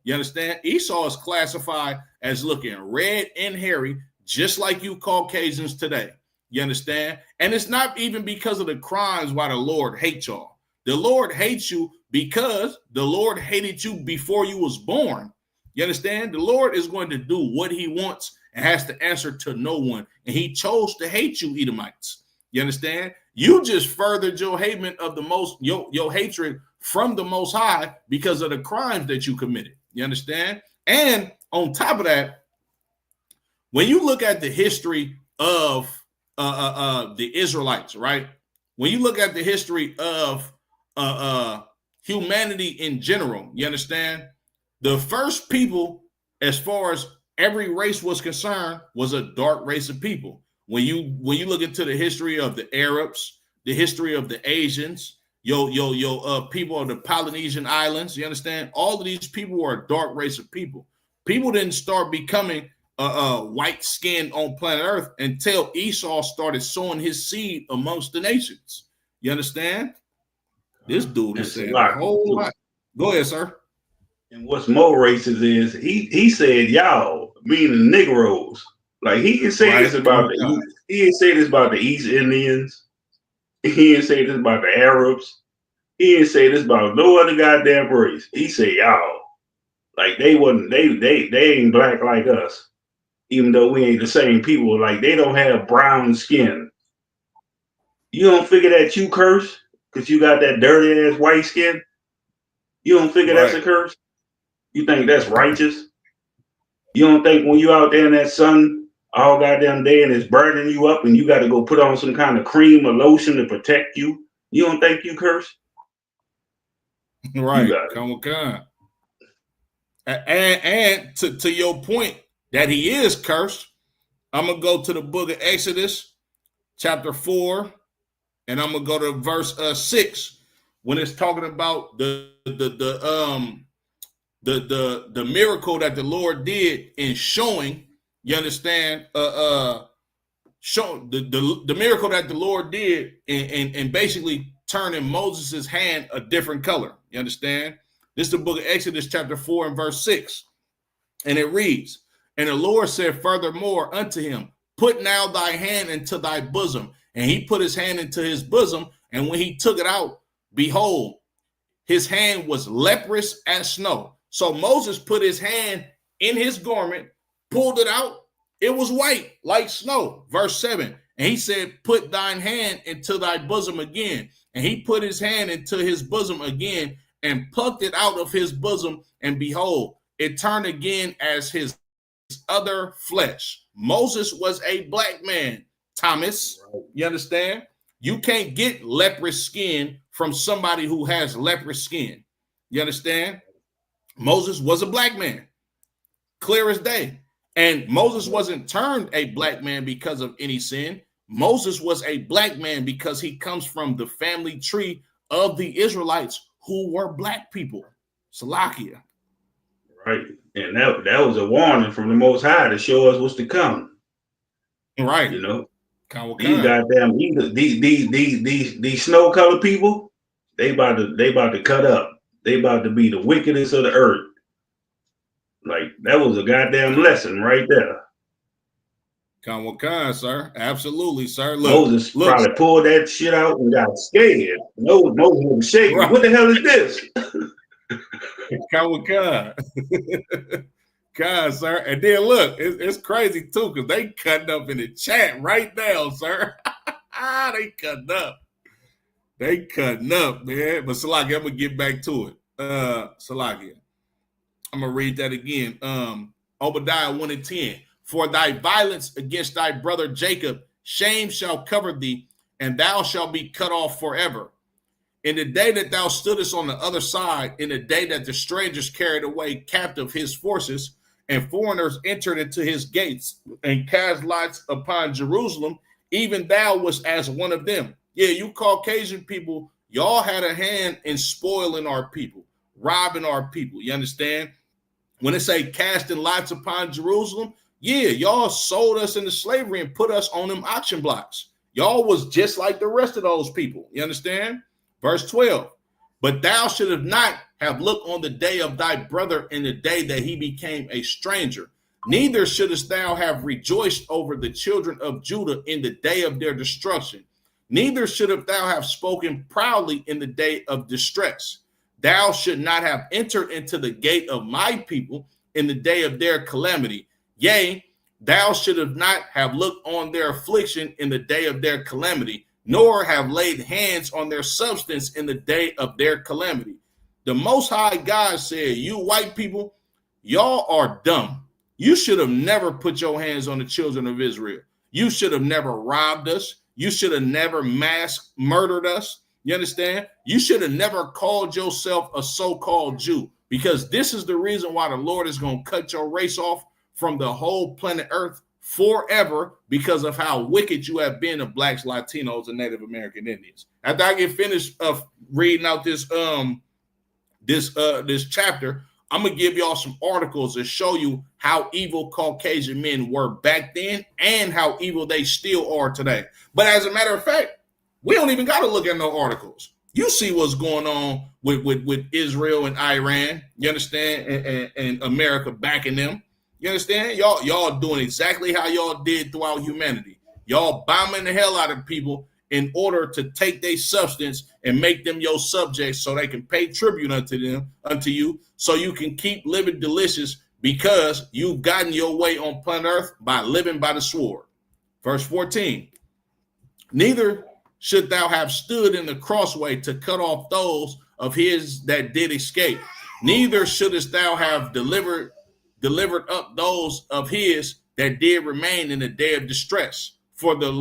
You understand? Esau is classified as looking red and hairy, just like you Caucasians today. You understand? And it's not even because of the crimes why the Lord hates y'all. The Lord hates you because the Lord hated you before you was born. You understand? The Lord is going to do what he wants and has to answer to no one. And he chose to hate you, Edomites. You understand? You just furthered your hatred of your hatred from the Most High because of the crimes that you committed. You understand? And on top of that, when you look at the history of the Israelites, right? When you look at the history of humanity in general, you understand? The first people, as far as every race was concerned, was a dark race of people. When you look into the history of the Arabs, the history of the Asians, people of the Polynesian Islands, you understand? All of these people were a dark race of people. People didn't start becoming white skin on planet Earth until Esau started sowing his seed amongst the nations. You understand? This dude is saying a whole lot. Go ahead, sir. And what's more racist is he said y'all, meaning Negroes. Like, he didn't say this about he didn't say this about the East Indians. He didn't say this about the Arabs. He didn't say this about no other goddamn race. He said y'all. Like, they ain't black like us. Even though we ain't the same people, like, they don't have brown skin. You don't figure that you curse because you got that dirty ass white skin? You don't figure that's a curse? You think that's righteous? You don't think when you out there in that sun all goddamn day and it's burning you up and you got to go put on some kind of cream or lotion to protect you? You don't think you curse? Right. Come on. And to your point that he is cursed, I'm going to go to the book of Exodus, chapter 4, and I'm going to go to verse 6 when it's talking about the miracle that the Lord did in showing, you understand, show the miracle that the Lord did in basically turning Moses' hand a different color. You understand? This is the book of Exodus, chapter 4 and verse 6. And it reads, and the Lord said furthermore unto him, put now thy hand into thy bosom. And he put his hand into his bosom. And when he took it out, behold, his hand was leprous as snow. So Moses put his hand in his garment, pulled it out. It was white like snow. Verse 7. And he said, put thine hand into thy bosom again. And he put his hand into his bosom again and plucked it out of his bosom. And behold, it turned again as his other flesh. Moses was a black man, Thomas. You understand? You can't get leprous skin from somebody who has leprous skin. You understand? Moses was a black man, clear as day. And Moses wasn't turned a black man because of any sin. Moses was a black man because he comes from the family tree of the Israelites who were black people. Salakia. Right. And that was a warning from the Most High to show us what's to come. Right. You know, these goddamn these snow colored people, they about to cut up. They about to be the wickedest of the earth. Like, that was a goddamn lesson right there. Sir. Absolutely, sir. Moses probably pulled that shit out and got scared. Moses was shaking. Right. What the hell is this? God, sir. And then look, it's crazy too, because they cutting up in the chat right now, sir. They cutting up. They cutting up, man. But Salakia, I'm gonna get back to it. Salakia. I'm gonna read that again. Obadiah 1:10. For thy violence against thy brother Jacob, shame shall cover thee, and thou shalt be cut off forever. In the day that thou stoodest on the other side, in the day that the strangers carried away captive his forces, and foreigners entered into his gates and cast lots upon Jerusalem, even thou was as one of them. Yeah, you Caucasian people, y'all had a hand in spoiling our people, robbing our people. You understand? When they say casting lots upon Jerusalem, yeah, y'all sold us into slavery and put us on them auction blocks. Y'all was just like the rest of those people. You understand? Verse 12. But thou shouldst not have looked on the day of thy brother in the day that he became a stranger. Neither shouldst thou have rejoiced over the children of Judah in the day of their destruction. Neither shouldst thou have spoken proudly in the day of distress. Thou should not have entered into the gate of my people in the day of their calamity. Yea, thou shouldst not have looked on their affliction in the day of their calamity, nor have laid hands on their substance in the day of their calamity. The Most High God said, you white people, y'all are dumb. You should have never put your hands on the children of Israel. You should have never robbed us. You should have never mass murdered us. You understand? You should have never called yourself a so-called Jew, because this is the reason why the Lord is going to cut your race off from the whole planet Earth forever, because of how wicked you have been to blacks, Latinos, and Native American Indians. After I get finished reading out this chapter, I'm gonna give y'all some articles that show you how evil Caucasian men were back then and how evil they still are today. But as a matter of fact, we don't even got to look at no articles. You see what's going on with Israel and Iran. You understand? And America backing them. You understand? Y'all doing exactly how y'all did throughout humanity. Y'all bombing the hell out of people in order to take their substance and make them your subjects so they can pay tribute unto you, so you can keep living delicious, because you've gotten your way on planet Earth by living by the sword. Verse 14. Neither should thou have stood in the crossway to cut off those of his that did escape. Neither shouldest thou have delivered up those of his that did remain in the day of distress. For the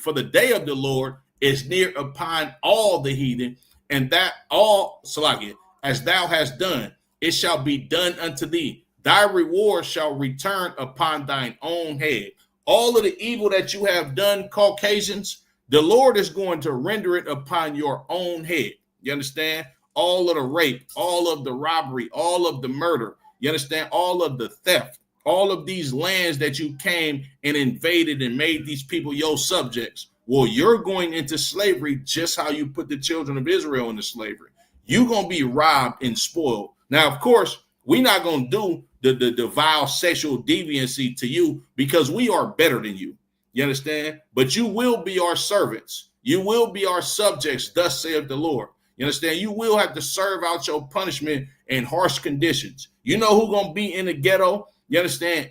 for the day of the Lord is near upon all the heathen, and that all, Salakia, as thou hast done, it shall be done unto thee. Thy reward shall return upon thine own head. All of the evil that you have done, Caucasians, the Lord is going to render it upon your own head. You understand? All of the rape, all of the robbery, all of the murder. You understand? All of the theft, all of these lands that you came and invaded and made these people your subjects. Well, you're going into slavery just how you put the children of Israel into slavery. You're going to be robbed and spoiled. Now, of course, we're not going to do the vile sexual deviancy to you, because we are better than you. You understand? But you will be our servants. You will be our subjects, thus saith the Lord. You understand? You will have to serve out your punishment in harsh conditions. You know who's gonna be in the ghetto? You understand?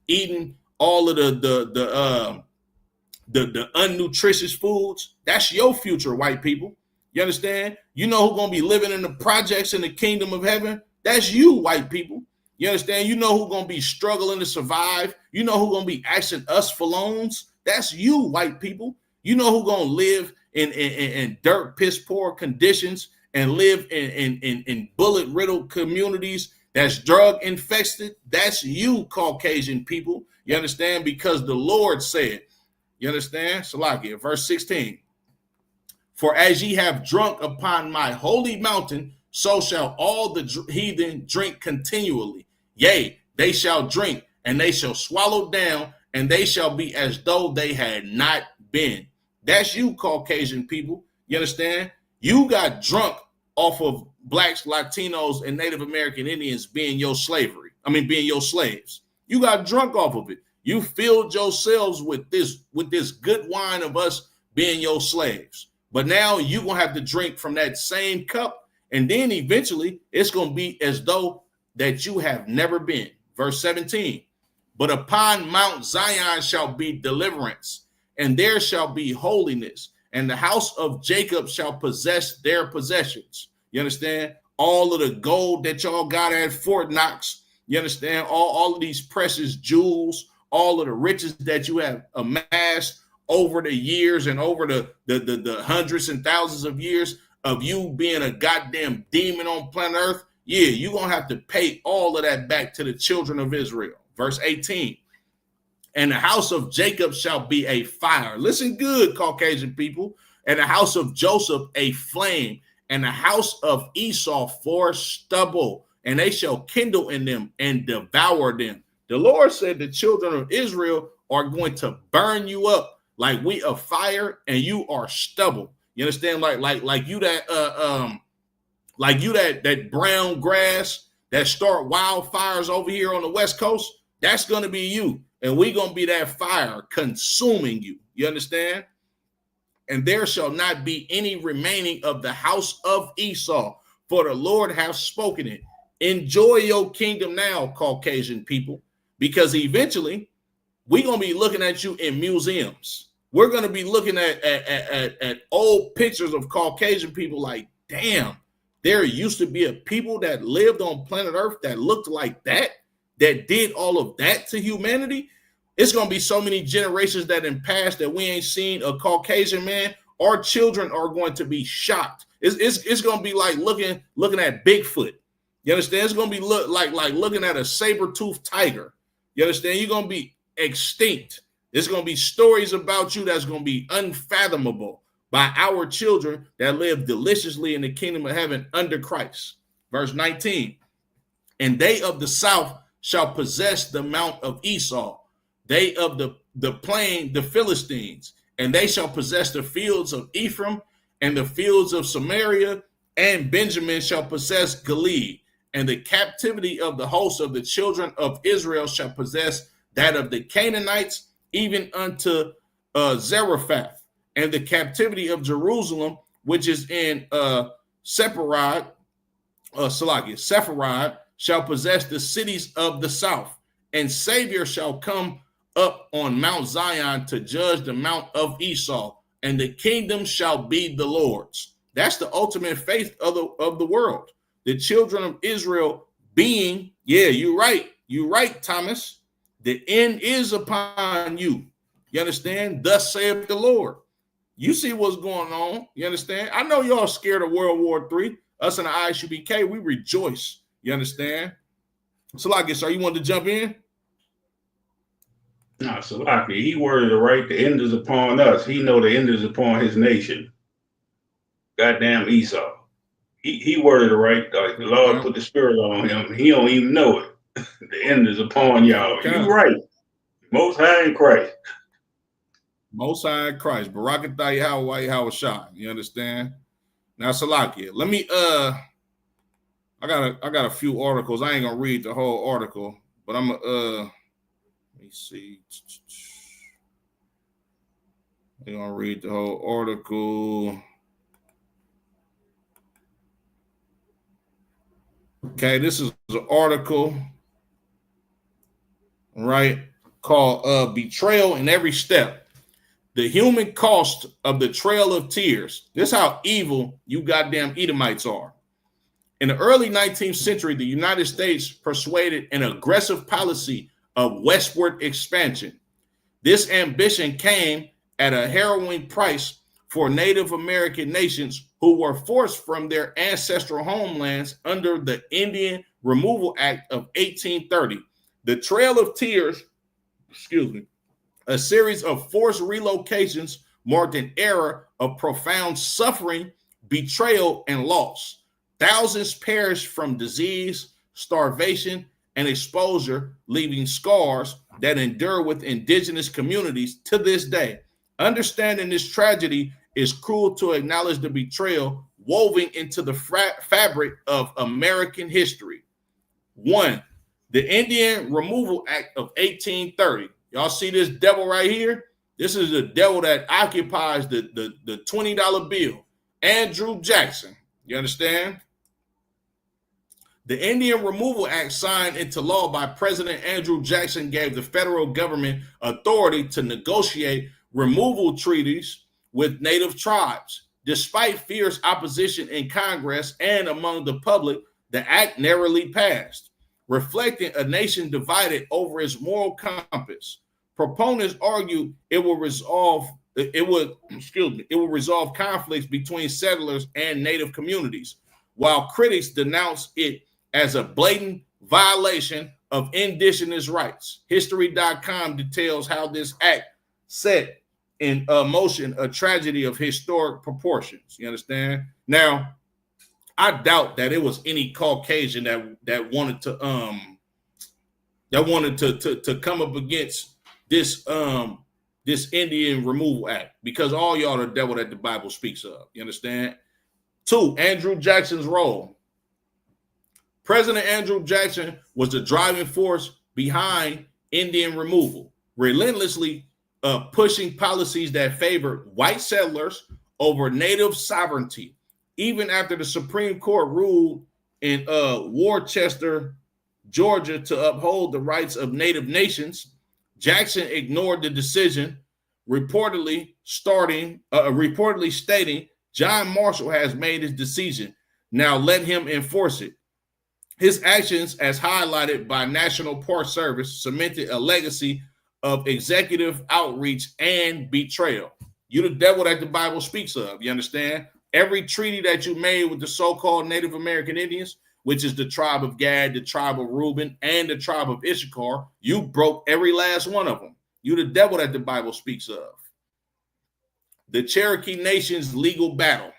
Eating all of the unnutritious foods. That's your future, white people. You understand? You know who's gonna be living in the projects in the kingdom of heaven? That's you, white people. You understand? You know who's gonna be struggling to survive. You know who's gonna be asking us for loans. That's you, white people. You know who's gonna live in dirt, piss poor conditions and live in bullet riddled communities that's drug infested, that's you, Caucasian people. You understand? Because the Lord said, you understand? Salakia, verse 16. For as ye have drunk upon my holy mountain, so shall all the heathen drink continually. Yea, they shall drink, and they shall swallow down, and they shall be as though they had not been. That's you, Caucasian people. You understand? You got drunk off of blacks, Latinos, and Native American Indians being your slavery. Being your slaves. You got drunk off of it. You filled yourselves with this good wine of us being your slaves. But now you're going to have to drink from that same cup. And then eventually it's going to be as though that you have never been. Verse 17. But upon Mount Zion shall be deliverance, and there shall be holiness, and the house of Jacob shall possess their possessions. You understand? All of the gold that y'all got at Fort Knox, you understand? All of these precious jewels, all of the riches that you have amassed over the years and over the hundreds and thousands of years of you being a goddamn demon on planet Earth. Yeah, you're going to have to pay all of that back to the children of Israel. Verse 18. And the house of Jacob shall be a fire. Listen good, Caucasian people. And the house of Joseph a flame. And the house of Esau for stubble. And they shall kindle in them and devour them. The Lord said the children of Israel are going to burn you up like we a fire, and you are stubble. You understand? Like you that that brown grass that start wildfires over here on the West Coast. That's going to be you. And we're going to be that fire consuming you. You understand? And there shall not be any remaining of the house of Esau, for the Lord hath spoken it. Enjoy your kingdom now, Caucasian people, because eventually we're going to be looking at you in museums. We're going to be looking at old pictures of Caucasian people like, damn, there used to be a people that lived on planet Earth that looked like that did all of that to humanity. It's going to be so many generations that in past that we ain't seen a Caucasian man. Our children are going to be shocked. It's going to be like looking at Bigfoot. You understand? It's going to be like looking at a saber-toothed tiger. You understand? You're going to be extinct. There's going to be stories about you that's going to be unfathomable by our children that live deliciously in the kingdom of heaven under Christ. Verse 19. And they of the south shall possess the mount of Esau. They of the plain, the Philistines, and they shall possess the fields of Ephraim and the fields of Samaria, and Benjamin shall possess Gilead, and the captivity of the host of the children of Israel shall possess that of the Canaanites, even unto Zarephath, and the captivity of Jerusalem, which is in Sepharad, shall possess the cities of the south, and Savior shall come up on Mount Zion to judge the mount of Esau, and the kingdom shall be the Lord's. That's the ultimate faith of the world. The children of Israel being, yeah, you're right, Thomas. The end is upon you. You understand? Thus saith the Lord. You see what's going on. You understand? I know y'all scared of World War III. Us in the ISUBK, we rejoice. You understand? Salaki, sir, you want to jump in? No, Salaki, he worded it right. The end is upon us. He know the end is upon his nation. Goddamn Esau. He worded it right. Like the Lord put the spirit on him. He don't even know it. The end is upon y'all. Okay. You right. Most High in Christ. Most High in Christ. Barakatah Yahweh Yahweh. You understand? Now, Salakia, let me I got a few articles. I ain't gonna read the whole article, but I'm let me see. I'm gonna read the whole article. Okay, this is an article, right, called Betrayal in Every Step. The human cost of the Trail of Tears. This is how evil you goddamn Edomites are. In the early 19th century, the United States persuaded an aggressive policy of westward expansion. This ambition came at a harrowing price for Native American nations who were forced from their ancestral homelands under the Indian Removal Act of 1830. The Trail of Tears, a series of forced relocations marked an era of profound suffering, betrayal, and loss. Thousands perished from disease, starvation, and exposure, leaving scars that endure with indigenous communities to this day. Understanding this tragedy is cruel to acknowledge the betrayal woven into the fabric of American history. 1. The Indian Removal Act of 1830. Y'all see this devil right here? This is the devil that occupies the $20 bill. Andrew Jackson. You understand? The Indian Removal Act, signed into law by President Andrew Jackson, gave the federal government authority to negotiate removal treaties with native tribes. Despite fierce opposition in Congress and among the public, the act narrowly passed, reflecting a nation divided over its moral compass. Proponents argue it will resolve conflicts between settlers and native communities, while critics denounce it as a blatant violation of indigenous rights. History.com details how this act set in motion a tragedy of historic proportions. You understand? Now, I doubt that it was any Caucasian that wanted to come up against this Indian Removal Act, because all y'all are the devil that the Bible speaks of. You understand? 2, Andrew Jackson's role. President Andrew Jackson was the driving force behind Indian removal, relentlessly pushing policies that favored white settlers over native sovereignty. Even after the Supreme Court ruled in Worcester, Georgia, to uphold the rights of native nations, Jackson ignored the decision, reportedly stating, John Marshall has made his decision. Now let him enforce it. His actions, as highlighted by National Park Service, cemented a legacy of executive outreach and betrayal. You the devil that the Bible speaks of, you understand? Every treaty that you made with the so-called Native American Indians, which is the tribe of Gad, the tribe of Reuben, and the tribe of Issachar, you broke every last one of them. You the devil that the Bible speaks of. The Cherokee Nation's legal battle.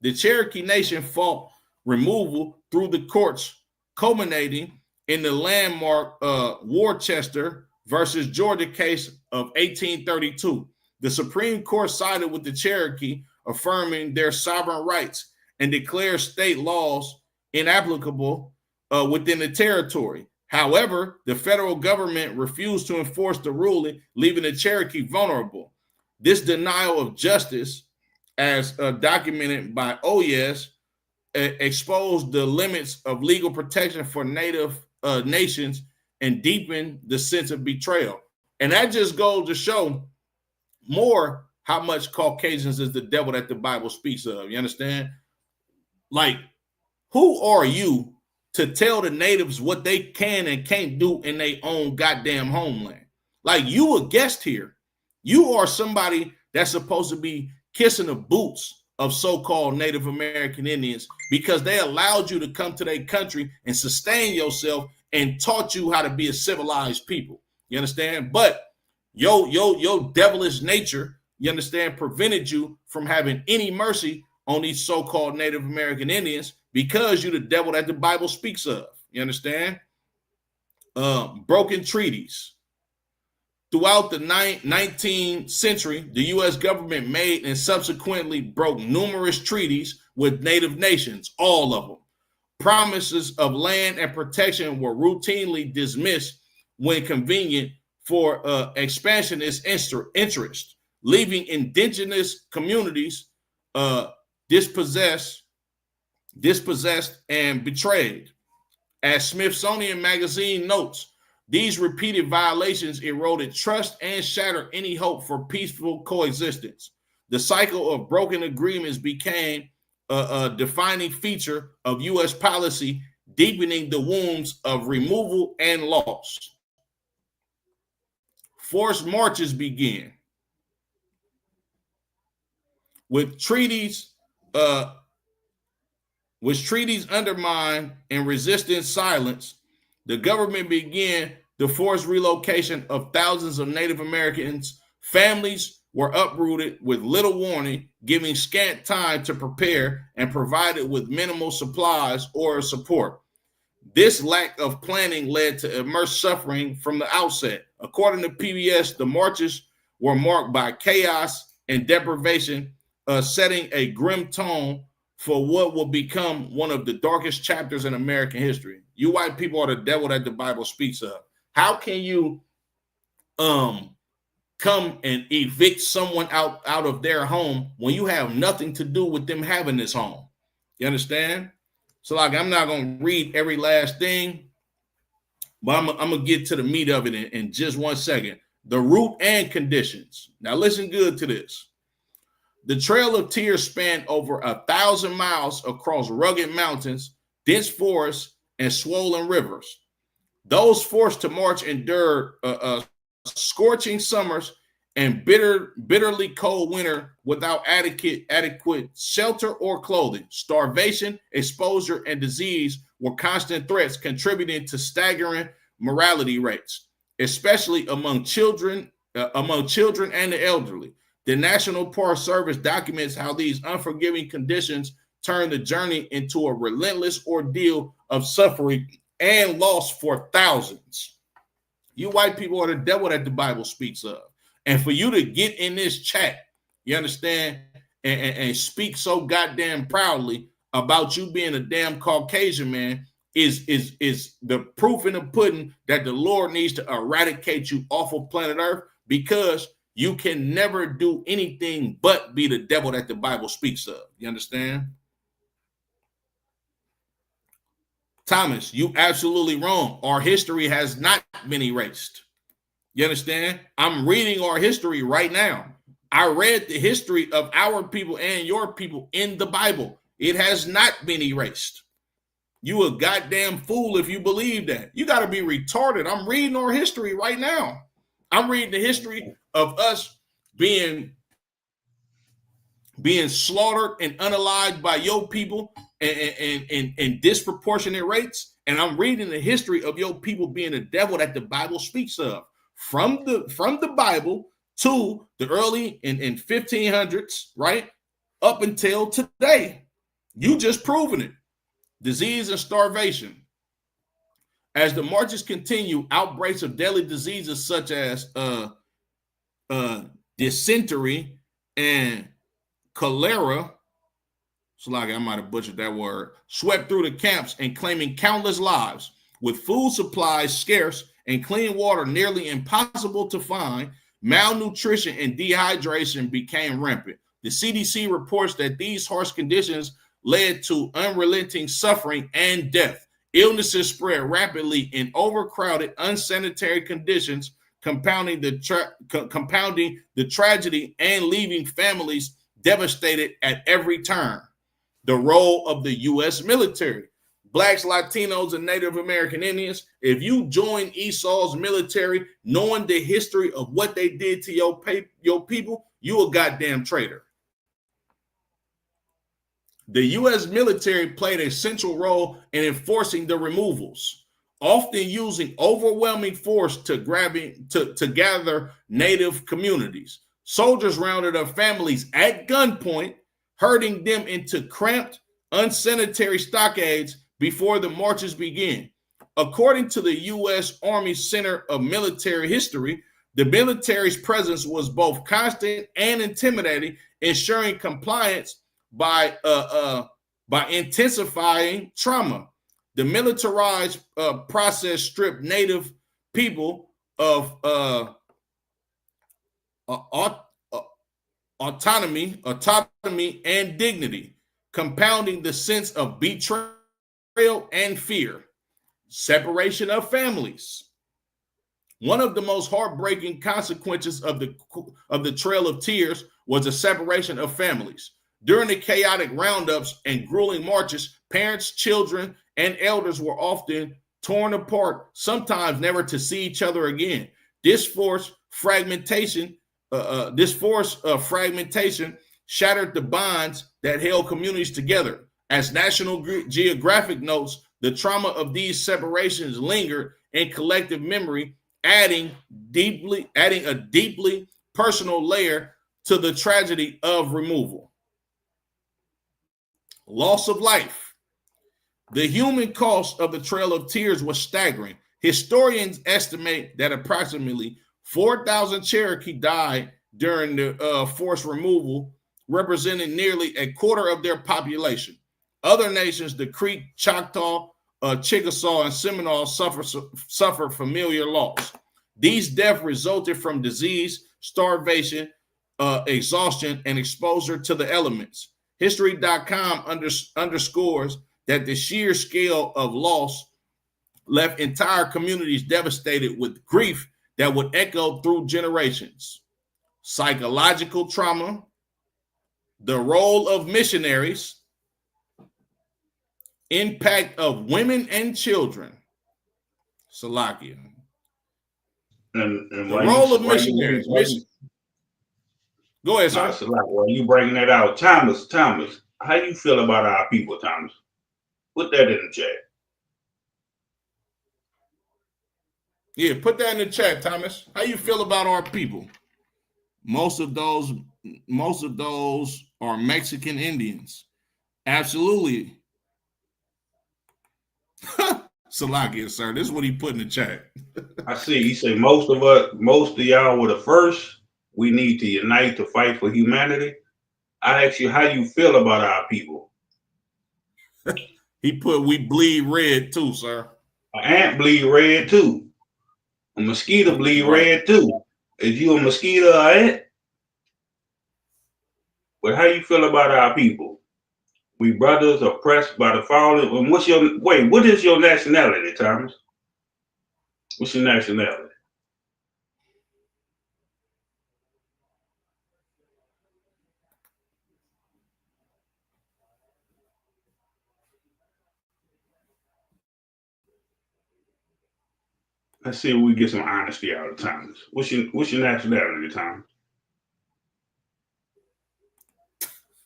The Cherokee Nation fought removal through the courts, culminating in the landmark Worcester versus Georgia case of 1832. The Supreme Court sided with the Cherokee, affirming their sovereign rights, and declared state laws inapplicable within the territory. However, the federal government refused to enforce the ruling, leaving the Cherokee vulnerable. This denial of justice, as documented by Oyes, exposed the limits of legal protection for native nations and deepened the sense of betrayal. And that just goes to show more how much Caucasians is the devil that the Bible speaks of. You understand? Like, who are you to tell the natives what they can and can't do in their own goddamn homeland? Like, you a guest here. You are somebody that's supposed to be kissing the boots of so-called Native American Indians because they allowed you to come to their country and sustain yourself and taught you how to be a civilized people. You understand? But your devilish nature, you understand, prevented you from having any mercy on these so-called Native American Indians because you're the devil that the Bible speaks of. You understand? Broken treaties. Throughout the 19th century, the U.S. government made and subsequently broke numerous treaties with native nations, all of them. Promises of land and protection were routinely dismissed when convenient for expansionist interest, leaving indigenous communities dispossessed and betrayed. As Smithsonian Magazine notes, these repeated violations eroded trust and shattered any hope for peaceful coexistence. The cycle of broken agreements became a defining feature of U.S. policy, deepening the wounds of removal and loss. Forced marches began. with treaties undermined and resistance silenced, the government began the forced relocation of thousands of Native Americans. Families were uprooted with little warning, giving scant time to prepare and provided with minimal supplies or support. This lack of planning led to immense suffering from the outset. According to PBS, the marches were marked by chaos and deprivation, setting a grim tone for what will become one of the darkest chapters in American history. You white people are the devil that the Bible speaks of. How can you come and evict someone out of their home when you have nothing to do with them having this home? You understand? So, like, I'm not going to read every last thing, but I'm going to get to the meat of it in just 1 second. The root and conditions. Now, listen good to this. The Trail of Tears spanned over 1,000 miles across rugged mountains, dense forests, and swollen rivers. Those forced to march endured scorching summers and bitterly cold winter without adequate shelter or clothing. Starvation, exposure, and disease were constant threats, contributing to staggering mortality rates, especially among children and the elderly. The National Park Service documents how these unforgiving conditions turned the journey into a relentless ordeal of suffering and loss for thousands. You white people are the devil that the Bible speaks of. And for you to get in this chat, you understand, and speak so goddamn proudly about you being a damn Caucasian man is the proof in the pudding that the Lord needs to eradicate you off of planet Earth, because you can never do anything but be the devil that the Bible speaks of. You understand? Thomas, you absolutely wrong. Our history has not been erased. You understand? I'm reading our history right now. I read the history of our people and your people in the Bible. It has not been erased. You a goddamn fool if you believe that. You got to be retarded. I'm reading our history right now. I'm reading the history of us being slaughtered and unalived by your people in disproportionate rates. And I'm reading the history of your people being the devil that the Bible speaks of. From the Bible to the early in 1500s, right? Up until today. You just proven it. Disease and starvation. As the marches continue, outbreaks of deadly diseases such as dysentery and cholera, so like I might have butchered that word, swept through the camps and claiming countless lives. With food supplies scarce and clean water nearly impossible to find, malnutrition and dehydration became rampant. The CDC reports that these harsh conditions led to unrelenting suffering and death. Illnesses spread rapidly in overcrowded, unsanitary conditions, compounding the tragedy and leaving families devastated at every turn. The role of the U.S. military. Blacks, Latinos, and Native American Indians, if you join Esau's military knowing the history of what they did to your people, you a goddamn traitor. The U.S. military played a central role in enforcing the removals, often using overwhelming force to gather Native communities. Soldiers rounded up families at gunpoint, herding them into cramped, unsanitary stockades before the marches began. According to the U.S. Army Center of Military History, the military's presence was both constant and intimidating, ensuring compliance by intensifying trauma. The militarized process stripped Native people of autonomy and dignity, compounding the sense of betrayal and fear. Separation of families. One of the most heartbreaking consequences of the Trail of Tears was the separation of families. During the chaotic roundups and grueling marches, parents, children, and elders were often torn apart, sometimes never to see each other again. This forced fragmentation shattered the bonds that held communities together. As National Geographic notes, the trauma of these separations lingered in collective memory, adding a deeply personal layer to the tragedy of removal. Loss of life. The human cost of the Trail of Tears was staggering. Historians estimate that approximately 4,000 Cherokee died during the forced removal, representing nearly a quarter of their population. Other nations, the Creek, Choctaw, Chickasaw, and Seminole suffered familiar loss. These deaths resulted from disease, starvation, exhaustion, and exposure to the elements. History.com underscores that the sheer scale of loss left entire communities devastated with grief that would echo through generations. Psychological trauma, the role of missionaries, impact of women and children. Salakia. And the role of missionaries. Go ahead, sir. While you bringing that out, Thomas, how you feel about our people, Thomas? Put that in the chat. Yeah, put that in the chat, Thomas. How you feel about our people? Most of those are Mexican Indians. Absolutely. Salakia, sir. This is what he put in the chat. I see. He say most of y'all were the first. We need to unite to fight for humanity. I ask you, how you feel about our people? He put, we bleed red too, sir. An ant bleed red too. A mosquito bleed red too. Is you a mosquito or ant? But how you feel about our people? We brothers oppressed by the fallen. And what is your nationality, Thomas? What's your nationality? Let's see if we get some honesty out of Thomas. What's your nationality, Thomas?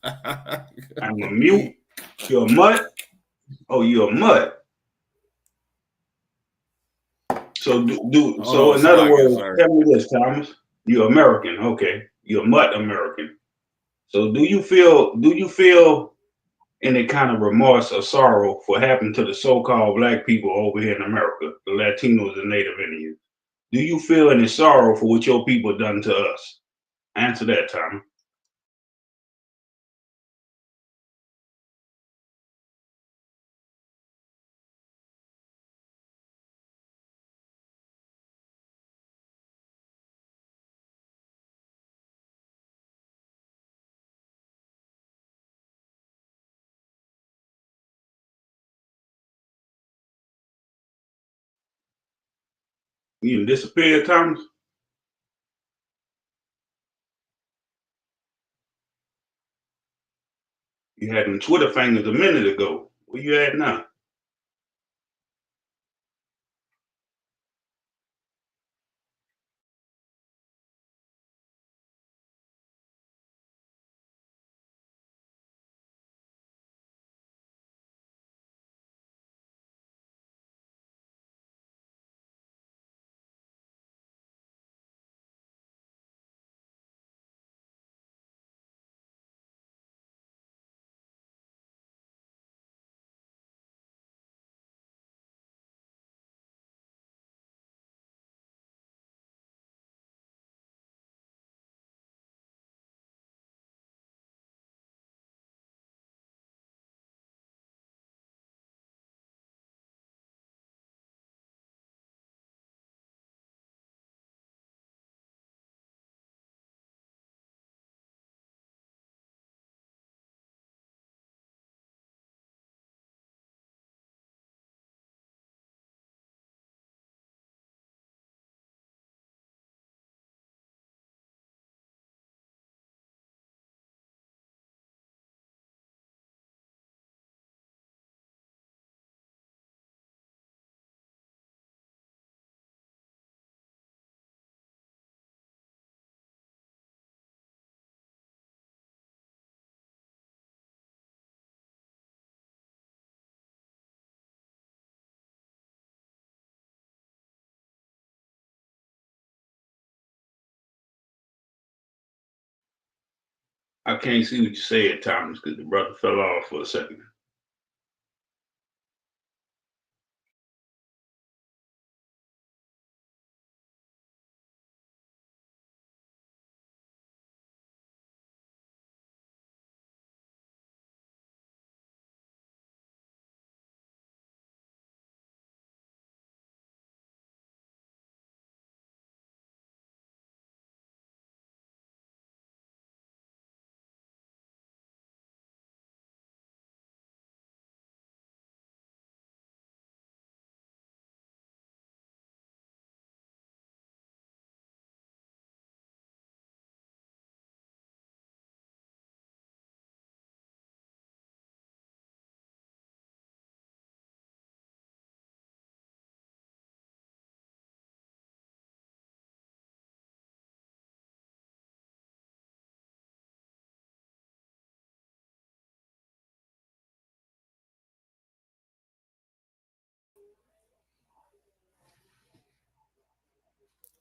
I'm a mute. You're a mutt? Oh, you're a mutt. So in other words, tell me this, Thomas. You're American, okay. You're a mutt American. So do you feel any kind of remorse or sorrow for happening to the so-called black people over here in America, the Latinos and Native Indians? Do you feel any sorrow for what your people done to us? Answer that, Thomas. You disappeared, Thomas? You had them Twitter fingers a minute ago. Where you at now? I can't see what you said, Thomas, because the brother fell off for a second.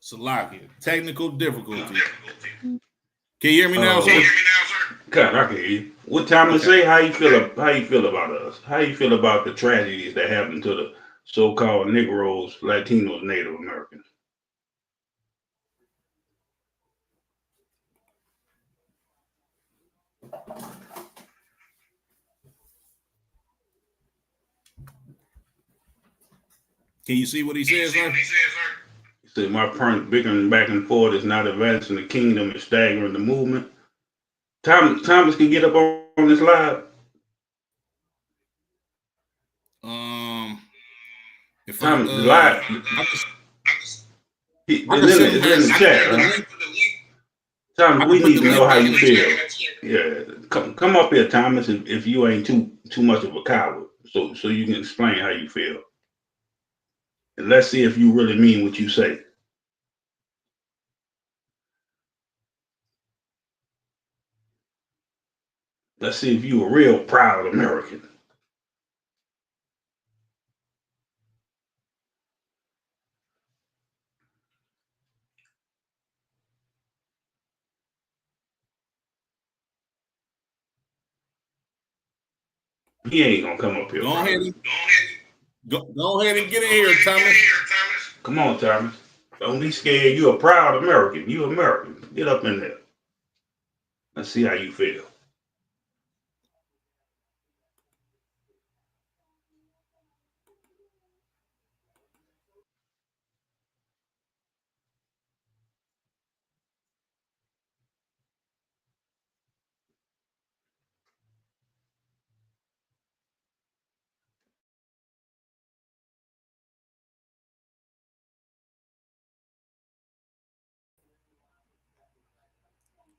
Salakia, technical difficulty. Can you hear me now, sir? God, I can hear you. What Thomas say? How you feel? How you feel about us? How you feel about the tragedies that happened to the so-called Negroes, Latinos, Native Americans? Can you see what he says, sir? He said, my point bickering back and forth is not advancing the kingdom and staggering the movement. Thomas can get up on this live. If Thomas, the live, it's in the chat, right? Thomas, we need to know how you feel. Yeah, come up here, Thomas, if you ain't too much of a coward, so you can explain how you feel. And let's see if you really mean what you say. Let's see if you a real proud American. He ain't gonna come up here. Go ahead and get in here, Thomas. Come on, Thomas. Don't be scared. You a proud American. You American. Get up in there. Let's see how you feel.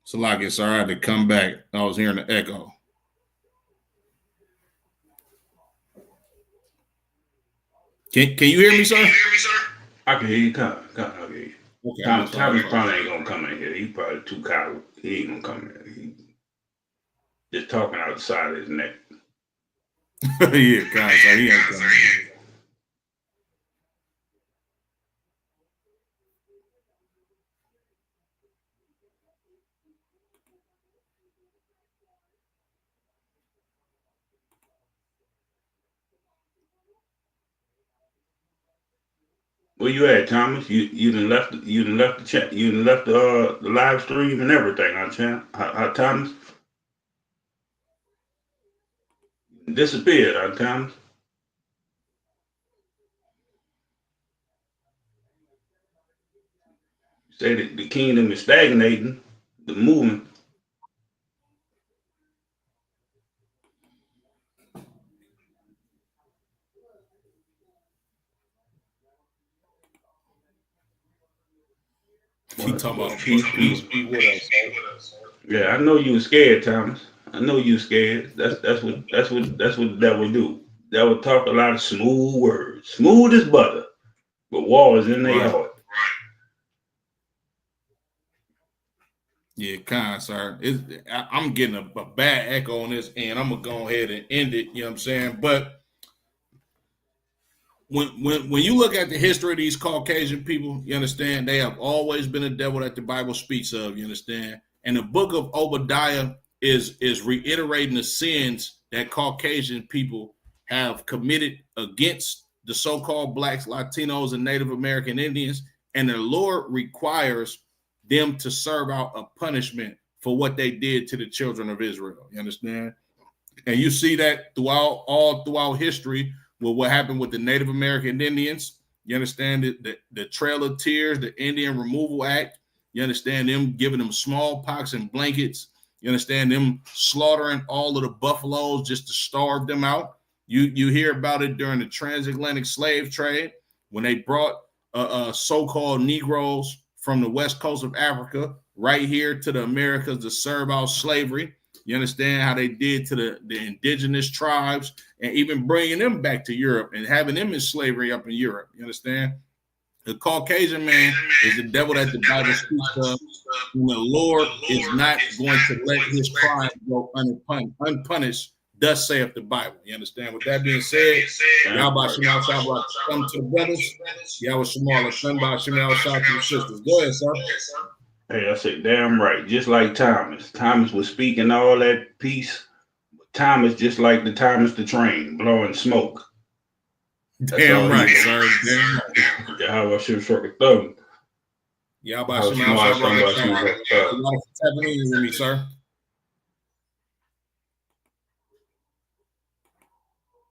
Salakia, sorry, I had to come back. I was hearing the echo. Can you hear me, sir? I can hear you. Come. I can hear you. Okay, Thomas probably ain't gonna come in here. He probably too coward. He ain't gonna come in. He just talking out the side of his neck. Yeah, God, so he ain't coming. Where you at, Thomas? You done left the chat. You done left the live stream and everything, huh, Thomas? Disappeared, huh, Thomas? You say that the kingdom is stagnating, the movement. He talking about peace be with us. Yeah, I know you was scared, Thomas. I know you scared. That's what the devil do. Devil talk a lot of smooth words, smooth as butter, but war is in their heart. Yeah, sir. I'm getting a bad echo on this, and I'm gonna go ahead and end it. You know what I'm saying? But when you look at the history of these Caucasian people, you understand they have always been a devil that the Bible speaks of. You understand? And the book of Obadiah is reiterating the sins that Caucasian people have committed against the so-called blacks, Latinos, and Native American Indians, and the Lord requires them to serve out a punishment for what they did to the children of Israel. You understand? And you see that all throughout history with what happened with the Native American Indians. You understand the Trail of Tears, the Indian Removal Act. You understand them giving them smallpox and blankets. You understand them slaughtering all of the buffaloes just to starve them out. You hear about it during the transatlantic slave trade when they brought so-called Negroes from the west coast of Africa right here to the Americas to serve out slavery. You understand how they did to the indigenous tribes and even bringing them back to Europe and having them in slavery up in Europe. You understand? The Caucasian man is the devil that the Bible speaks of. And the Lord is not going to let his crime go unpunished. Thus saith the Bible. You understand? With that being said, Yahweh Shemal Shabbat, come to the brothers. Yahweh Shemal, son by Shemal Shabbat to the sisters. Go ahead, sir. Hey, I said, damn right. Just like Thomas. Thomas was speaking all that peace. Thomas, just like the Thomas the train, blowing smoke. Damn right, sir. Damn right. Yahweh should struck a thumb. Yahweh Shemal Shabbat. Tapping in with me, sir.